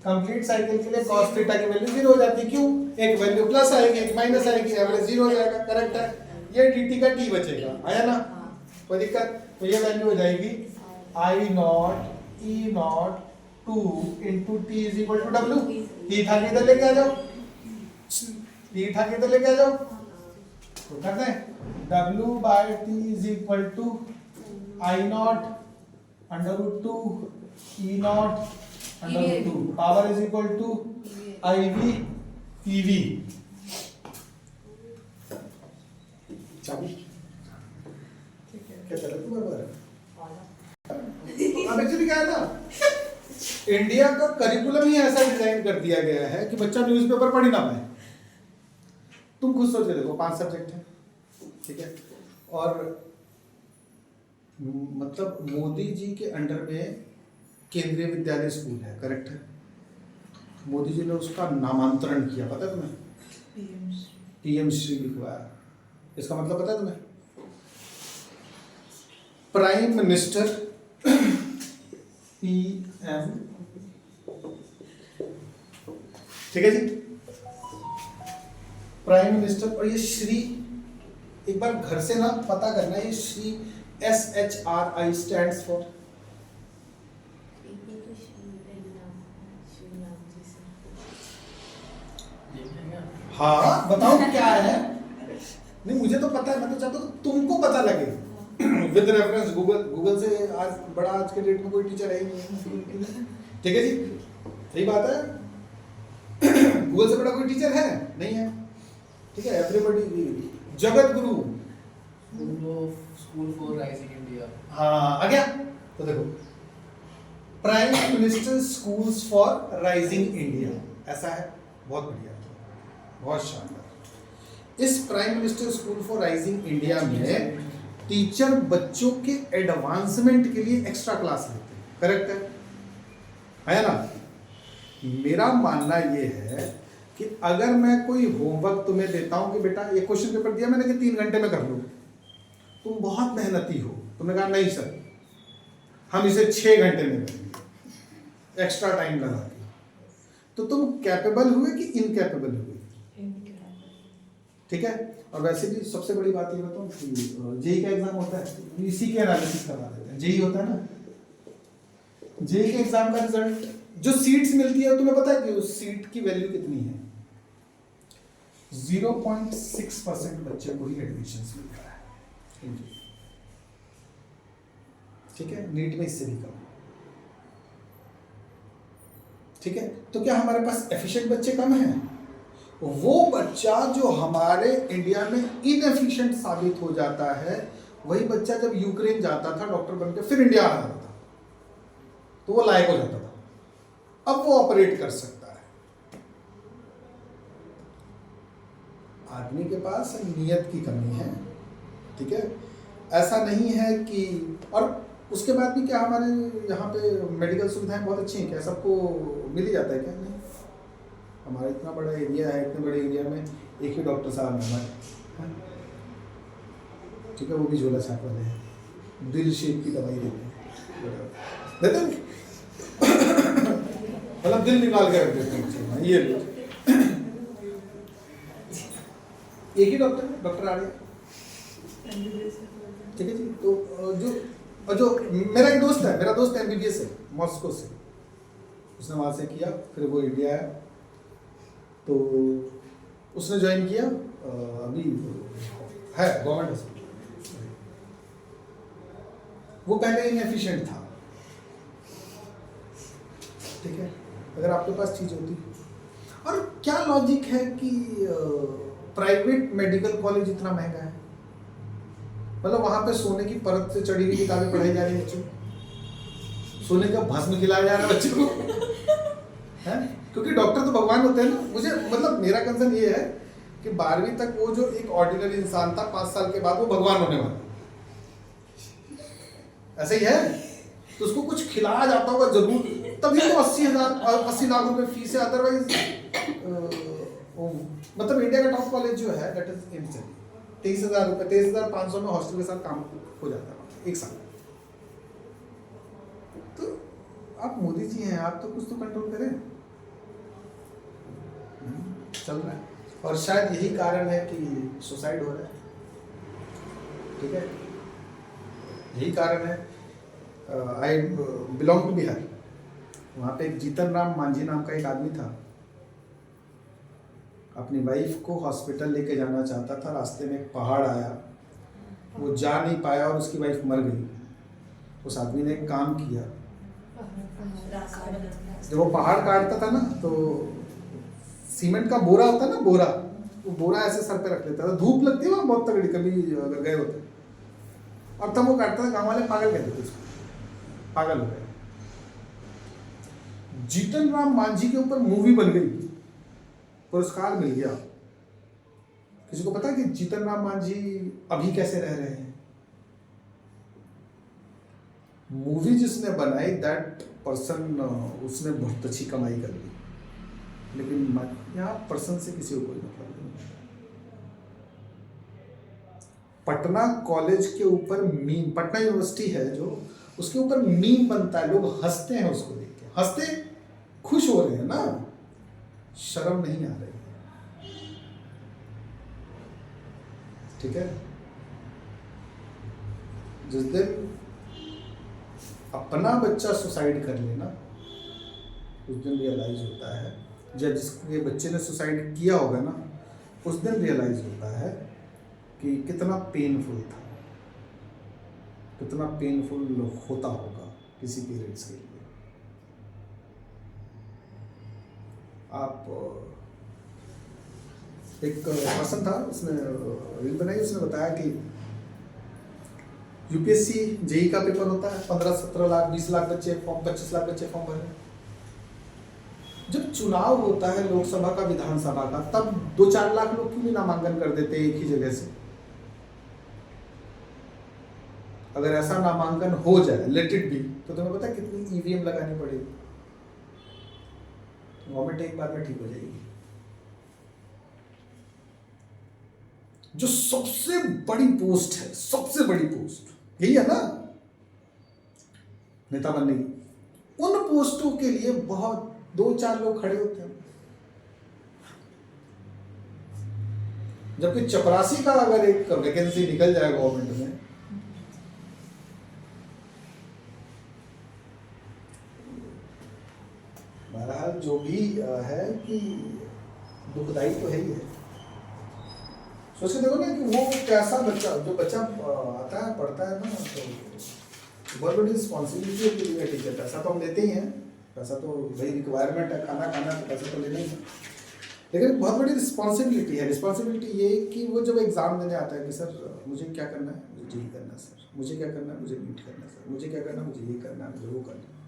कंप्लीट साइकिल के लिए cos थीटा की वैल्यू 0 हो जाती है, क्यों? एक वैल्यू प्लस आएगी, एक माइनस आएगी, एवरेज 0 हो जाएगा, करेक्ट है। ये dt का t बचेगा, आया ना? कोई दिक्कत? तो ये वैल्यू हो जाएगी I not E nought 2 into T is equal to W. T था इधर लेके आ जाओ, टी था इधर लेके आ जाओ, तो करते हैं W by t is equal to I naught under root 2 E naught under root 2, power is equal to I V E V. क्या चल रहा है बराबर? अब एक्चुअली क्या है ना, इंडिया का करिकुलम ही ऐसा डिजाइन कर दिया गया है कि बच्चा न्यूज़पेपर पढ़ ही ना पाए, तुम खुद सोच के देखो 5 सब्जेक्ट हैं, ठीक है, और मतलब मोदी जी के अंडर में केंद्रीय विद्यालय स्कूल है, करेक्ट है। मोदी जी ने उसका नामांतरण किया, पता है तुम्हें? पीएम श्री लिखवाया। इसका मतलब पता है तुम्हें? प्राइम मिनिस्टर पीएम, ठीक है जी, प्राइम मिनिस्टर। और ये श्री, एक बार घर से ना पता करना, ये श्री SHRI स्टैंड्स फॉर, हाँ बताओ क्या है? नहीं मुझे तो पता है, मैं तो चाहता हूँ तुमको पता लगे विद रेफरेंस गूगल। गूगल से आज बड़ा, आज के डेट में कोई टीचर है ही नहीं, ठीक है जी, सही बात है। गूगल से बड़ा कोई टीचर है नहीं है, ठीक है। Everybody Jagat Guru, school for rising India. हाँ आ गया। तो देखो prime minister schools for rising India, ऐसा है, बहुत बढ़िया, बहुत शानदार। इस prime minister school for rising India में टीचर बच्चों के एडवांसमेंट के लिए एक्स्ट्रा क्लास लेते हैं, करेक्ट है ना? मेरा मानना ये है कि अगर मैं कोई होमवर्क तुम्हें देता हूं कि बेटा ये क्वेश्चन पेपर दिया मैंने कि 3 घंटे में कर लो, तुम बहुत मेहनती हो, तुमने कहा नहीं सर हम इसे 6 घंटे में करेंगे एक्स्ट्रा टाइम लगा के, तो तुम कैपेबल हुए कि इनकैपेबल हुए? ठीक है। और वैसे भी सबसे बड़ी बात ये बताऊं कि जेई का एग्जाम होता है, इसी के एनालिसिस करवा देते हैं। जेई होता है ना, जेई के एग्जाम का रिजल्ट, जो सीट्स मिलती है तुम्हें पता है कि उस सीट की वैल्यू कितनी है? 0.6% बच्चे को ही एडमिशन मिल रहा है, ठीक है। नीट में इससे भी कम, ठीक है। तो क्या हमारे पास एफिशिएंट बच्चे कम हैं? वो बच्चा जो हमारे इंडिया में इनएफिशिएंट साबित हो जाता है, वही बच्चा जब यूक्रेन जाता था डॉक्टर बनकर फिर इंडिया आ जाता था, तो वो लायक हो जाता था, अब वो ऑपरेट कर सकता है। आदमी के पास नियत की कमी है, ठीक है। ऐसा नहीं है कि, और उसके बाद भी क्या हमारे यहाँ पे मेडिकल सुविधाएं बहुत अच्छी हैं, क्या सबको मिल ही जाता है क्या? नहीं, हमारा इतना बड़ा एरिया है, इतने बड़े एरिया में एक ही डॉक्टर साहब है हमारे, ठीक है, वो भी झोला छाप वाले हैं, दिल शेप की दवाई देते हैं, मतलब दिल निकाल के रख देते हैं, ये लो। एक ही डॉक्टर आ रहे, ठीक है जी। तो जो मेरा एक दोस्त है, मेरा दोस्त MBBS है मॉस्को से, उसने वहाँ से किया, फिर वो इंडिया आया, तो उसने ज्वाइन किया, अभी है गवर्नमेंट हॉस्पिटल। वो पहले इनएफिशिएंट था, ठीक है। अगर आपके पास चीज होती, और क्या लॉजिक है कि प्राइवेट मेडिकल कॉलेज इतना महंगा है, मतलब वहां पे सोने की परत से चढ़ी हुई किताबें पढ़ाई जा रही है बच्चों को, सोने का भस्म खिलाया जा रहा है बच्चों को, है? क्योंकि डॉक्टर तो भगवान होते हैं ना। मुझे मतलब मेरा कंसर्न ये है कि 12वीं तक वो जो एक ऑर्डिनरी इंसान था, 5 साल के बाद वो भगवान होने वाला, ऐसा ही है, तो उसको कुछ खिलाया जाता होगा जरूर, तभी तो 80 लाख रुपए फीस है। अदरवाइज मतलब इंडिया का टॉप कॉलेज जो है दैट इज इनसेन, 23,000 रुपए, 23,500 में हॉस्टल के साथ काम हो जाता है एक साल। तो आप मोदी जी हैं, आप तो कुछ तो कंट्रोल करें, चल रहा है। और शायद यही कारण है कि सुसाइड हो रहा है, ठीक है, यही कारण है। आई बिलोंग टू बिहार, वहाँ पे एक जीतन राम मांझी नाम का एक आदमी था, अपनी वाइफ को हॉस्पिटल लेके जाना चाहता था, रास्ते में एक पहाड़ आया, वो जा नहीं पाया और उसकी वाइफ मर गई। उस आदमी ने एक काम किया, जब वो पहाड़ काटता था ना तो सीमेंट का बोरा होता है ना, बोरा, वो बोरा ऐसे सर पे रख लेता था, धूप लगती है वहाँ बहुत तगड़ी, कभी अगर गए होते, और तब वो काटता था। गाँव वाले पागल कहते थे उसको, पागल हो गए। जीतन राम मांझी के ऊपर मूवी बन गई, पुरस्कार मिल गया, किसी को पता है कि जीतन राम मांझी अभी कैसे रह रहे हैं? मूवी जिसने बनाई दैट पर्सन, उसने बहुत अच्छी कमाई कर ली, लेकिन यहाँ पर्सन से किसी को कोई मतलब नहीं। पटना कॉलेज के ऊपर मीम, पटना यूनिवर्सिटी है जो, उसके ऊपर मीम बनता है, लोग हंसते हैं उसको देख के, हंसते खुश हो रहे हैं ना, शर्म नहीं आ रही है। ठीक है, जिस दिन अपना बच्चा सुसाइड कर लेना उस दिन रियलाइज होता है, जब जिसके बच्चे ने सुसाइड किया होगा ना उस दिन रियलाइज होता है कि कितना पेनफुल था, कितना पेनफुल होता होगा किसी पेरेंट्स के लिए। आप एक पर्सन था, उसने रील बनाई, उसने बताया कि यूपीएससी जेई का पेपर होता है, 15-17 लाख 20 लाख बच्चे फॉर्म, 25 लाख बच्चे फॉर्म भर रहे हैं। जब चुनाव होता है लोकसभा का, विधानसभा का, तब 2-4 लाख लोग क्यों नहीं नामांकन कर देते एक ही जगह से? अगर ऐसा नामांकन हो जाए, लेट इट बी, तो तुम्हें पता है कितनी ईवीएम लगानी पड़ेगी? गवर्नमेंट एक बार में ठीक हो जाएगी। जो सबसे बड़ी पोस्ट है, सबसे बड़ी पोस्ट यही है ना, नेता बनने की, उन पोस्टों के लिए बहुत 2-4 लोग खड़े होते हैं। जबकि चपरासी का अगर एक वैकेंसी निकल जाए गवर्नमेंट में, बहरहाल जो भी है कि दुखदाई तो है ही है। सोच के देखो ना कि वो कैसा बच्चा, जो बच्चा आता है पढ़ता है ना, तो बहुत बड़ी रिस्पॉन्सिबिलिटी है कि ठीक है, पैसा तो हम लेते ही हैं, पैसा तो भाई रिक्वायरमेंट है, खाना खाना तो पैसा तो लेना ही है, लेकिन बहुत बड़ी रिस्पॉन्सिबिलिटी है। रिस्पॉन्सिबिलिटी ये कि वो जब एग्ज़ाम देने आता है कि सर मुझे क्या करना है, मुझे जी करना है सर, मुझे क्या करना है, मुझे नीट करना है सर, मुझे क्या करना है, मुझे ये करना है, मुझे वो करना है।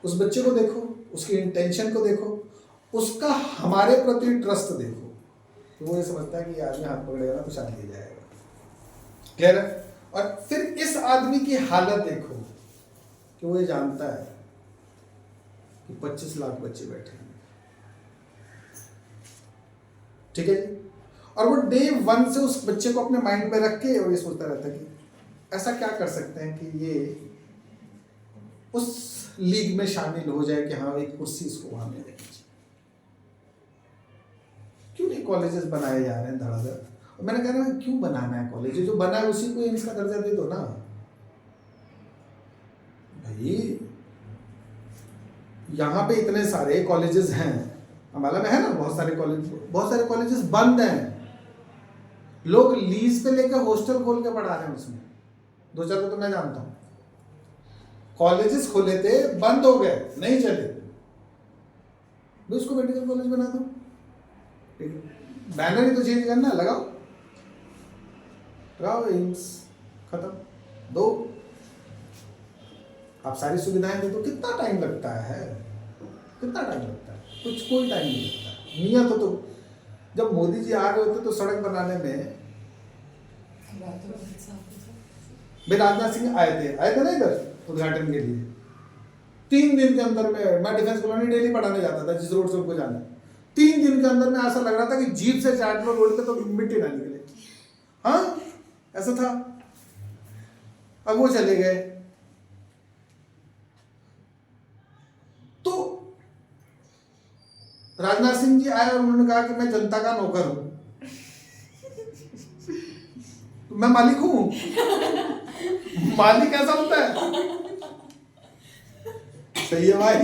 उस बच्चे को देखो, उसकी इंटेंशन को देखो, उसका हमारे प्रति ट्रस्ट देखो, तो वो ये समझता है कि ये आदमी हाथ पकड़ेगा ना तो शादी हो जाएगा। क्लियर है? और फिर इस आदमी की हालत देखो कि वो ये जानता है कि 25 लाख बच्चे बैठे हैं, ठीक है जी, और वो डे 1 से उस बच्चे को अपने माइंड में रख के और ये सोचता रहता है कि ऐसा क्या कर सकते हैं कि ये उस लीग में शामिल हो जाए कि हाँ एक कुर्सी इसको वहां मिल जाएगी। क्यों नहीं कॉलेजेस बनाए जा रहे हैं धड़ाधड़? मैंने कहा ना, क्यों बनाना है कॉलेज? जो बना है उसी को एम्स का दर्जा दे दो ना भाई। यहाँ पे इतने सारे कॉलेजेस हैं, हमारा में है ना, बहुत सारे कॉलेजेस बंद हैं, लोग लीज पे लेकर हॉस्टल खोल के पढ़ा रहे हैं उसमें। 2-4 तो मैं जानता हूँ, कॉलेजेस खोले थे, बंद हो गए, नहीं चले, तो उसको मेडिकल कॉलेज बना दो। बैनर ही तो चेंज करना है, लगाओ एम्स, खत्म, दो, आप सारी सुविधाएं दे दो। कितना टाइम लगता है, कितना टाइम लगता है? कुछ कोई टाइम नहीं लगता। नियत हो तो, जब मोदी जी आ रहे होते तो सड़क बनाने में, भाई राजनाथ सिंह आए थे ना इधर उद्घाटन के लिए, 3 दिन के अंदर में, मैं डिफेंस कॉलोनी डेली पढ़ाने जाता था, जिस रोड से उनको जाना, 3 दिन के अंदर में ऐसा लग रहा था कि जीप से चाट लो रोड पे तो मिट्टी ना निकले। हाँ, ऐसा था। अब वो चले गए, तो राजनाथ सिंह जी आए और उन्होंने कहा कि मैं जनता का नौकर हूं, तो मैं मालिक हूं। मालिक ऐसा होता है? सही है भाई,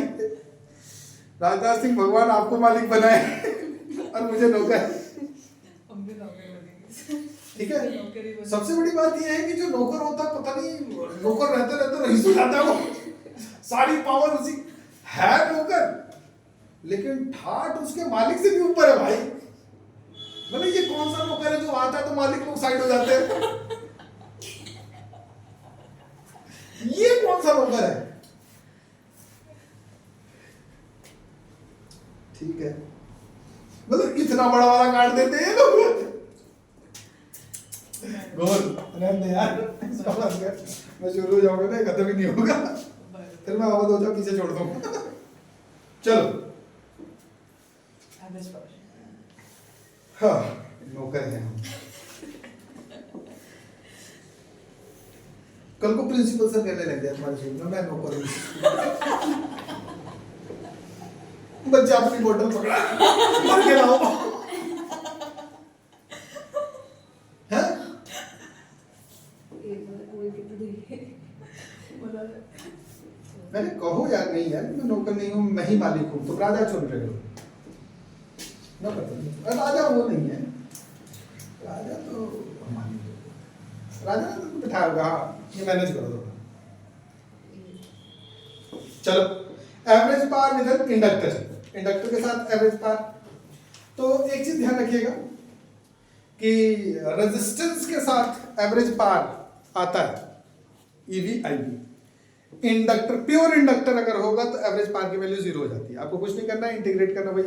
राजनाथ सिंह भगवान आपको मालिक बनाए और मुझे नौकर। ठीक है, सबसे बड़ी बात यह है कि जो नौकर होता है, पता नहीं नौकर रहते रहते रईस हो जाता है वो, सारी पावर उसी है नौकर, लेकिन ठाट उसके मालिक से भी ऊपर है भाई। मतलब ये कौन सा नौकर है जो आता है तो मालिक लोग साइड हो जाते हैं? ये कौन सा नौकर है? ठीक है, मतलब इतना बड़ा वाला काट देते हैं लोग। गोल रहने दे यार, इसका बस कर, मैं शुरू हो जाऊंगा ना खत्म ही नहीं होगा, फिर मैं आवाज हो जाऊँ पीछे छोड़ दूंगा। चलो Average power. हाँ नौकर हैं हम। कल को प्रिंसिपल सर कहने लग गया तुम्हारे स्कूल में मैं नौकर हूँ, बच्चे अपनी बोतल पकड़ा भर के लाओ हैं? मैंने कहो यार नहीं यार मैं नौकर नहीं हूँ, मैं ही मालिक हूँ, तुम राजा चुन रहे हो। नौकर तो नहीं, और राजा वो नहीं है, राजा तो मालिक है। राजा ने तो बिठाया होगा, हाँ ये मैनेज करो थोड़ा। चलो average power with inductor, inductor के साथ एवरेज पावर। तो एक चीज ध्यान रखिएगा कि रेजिस्टेंस के साथ एवरेज पावर आता है EV IV. Inductor pure inductor अगर होगा तो एवरेज पावर की वैल्यू 0 हो जाती है। आपको कुछ नहीं करना है, इंटीग्रेट करना भाई,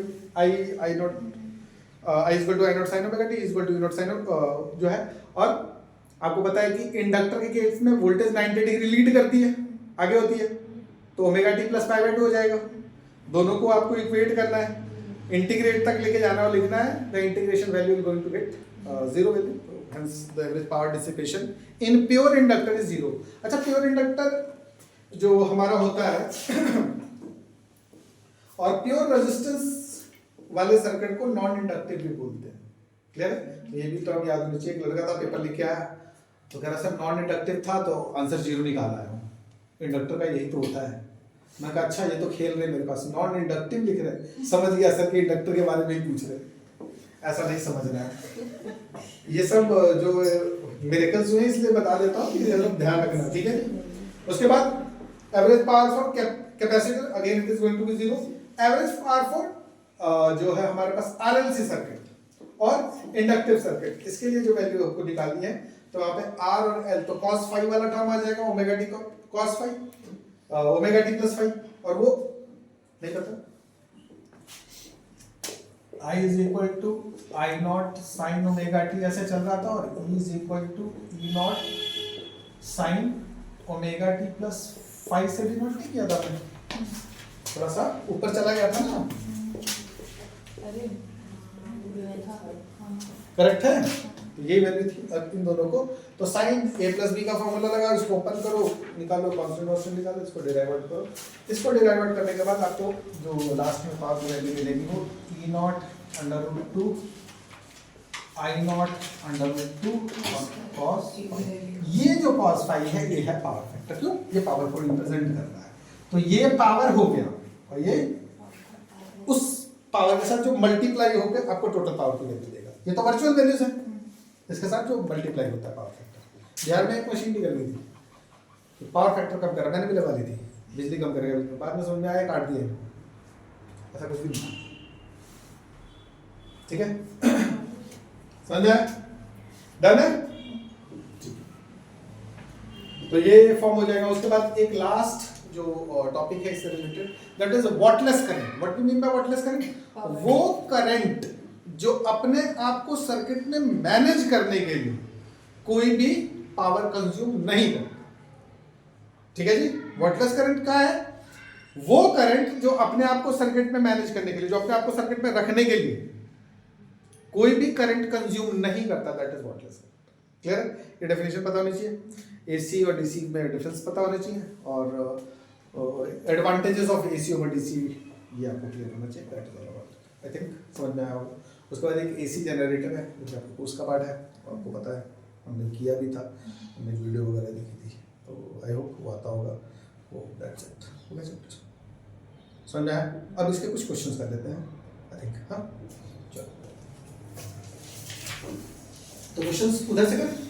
I nought I equal to I not sine omega T equal to U nought sine जो है। और आपको पता है कि इंडक्टर के केस में वोल्टेज 90 डिग्री लीड करती है, आगे होती है, तो omega T plus pi by 2 हो जाएगा। दोनों को आपको इक्वेट करना है, इंटीग्रेट तक लेके जाना और लिखना है, the integration value is going to get 0 value, hence the average power dissipation in pure inductor is 0। अच्छा प्योर इंडक्टर जो हमारा होता है और प्योर रेजिस्टेंस वाले सर्किट को नॉन इंडक्टिव भी बोलते हैं, क्लियर है? ये भी तो अब याद होना चाहिए। एक लड़का था पेपर लिख के आया तो कह रहा सर नॉन इंडक्टिव था तो आंसर 0 निकाल आया हूँ, इंडक्टर का यही तो होता है। मैं कहा अच्छा ये तो खेल रहे मेरे पास, नॉन इंडक्टिव लिख रहे, समझ गया सर कि इंडक्टर के बारे में ही पूछ रहे, ऐसा नहीं समझना है। ये सब जो मिरेकल्स हुए इसलिए बता देता हूँ कि ये सब ध्यान रखना, ठीक है? उसके बाद average power for capacitor again it is going to be 0। Average power for जो है हमारे पास आरएलसी सर्किट और इंडक्टिव सर्किट, इसके लिए जो वैल्यू आपको निकालनी है तो वहां पे आर और एल, तो cos फाई वाला टर्म आ जाएगा omega t cos phi omega T plus phi, और वो नहीं पता I is equal to I not sine omega t ऐसे चल रहा था, और E is equal to E not sine omega T plus phi से डिनोट नहीं किया था मैंने, थोड़ा सा ऊपर चला गया था ना, अरे करेक्ट है? तो यही वैल्यू थी अब इन दोनों को। तो साइन a प्लस बी का फॉर्मूला लगा, इसको ओपन करो, निकालो कांस्टेंट निकालो, इसको डिराइव आउट करो। इसको डिराइव आउट करने के बाद आपको जो लास्ट में पावर की वैल्यू मिलेगी वो e naught under root 2 I naught under root 2 cos, ये जो cos फाई है ये है पावर फैक्टर। क्यों? ये पावर को रिप्रेजेंट कर रहा है, तो ये पावर हो गया और ये उस पावर के साथ जो मल्टीप्लाई होकर आपको टोटल पावर की वैल्यू देगा। ये तो वर्चुअल वैल्यूज है, इसके साथ जो मल्टीप्लाई होता है पावर फैक्टर। बिहार में एक मशीन निकल गई थी तो पावर फैक्टर कम करा, मैंने भी लगा ली थी, बिजली कम करेगा, बाद में समझ में आया काट दिया, ऐसा कुछ भी नहीं, ठीक है? समझ आया? डन है? तो ये फॉर्म हो जाएगा। उसके बाद एक लास्ट जो टॉपिक है इससे related, that is wattless current. What we mean by wattless current? वो करंट जो अपने आप को सर्किट में मैनेज करने के लिए कोई भी पावर कंज्यूम नहीं करता, ठीक है जी? वॉटलेस करंट क्या है? वो करंट जो अपने आप को सर्किट में मैनेज करने के लिए, जो अपने आप को सर्किट में रखने के लिए कोई भी करंट कंज्यूम नहीं करता, that is wattless current. Clear? ये डेफिनेशन पता होनी चाहिए। एसी और डीसी में डिफरेंस पता होना चाहिए, और advantages of AC over DC ये आपको क्लियर होना चाहिए। That is all about, I think समझ में आया होगा। उसके बाद एक एसी जनरेटर है जो आपको कोर्स का पार्ट है, आपको पता है, हमने किया भी था, हमने वीडियो वगैरह देखी थी, तो आई होप वो आता होगा। वो दैट्स इट, ओके सर, समझ में आया? अब इसके कुछ क्वेश्चंस कर लेते हैं, आई थिंक। हाँ चलो, तो क्वेश्चंस उधर से कर।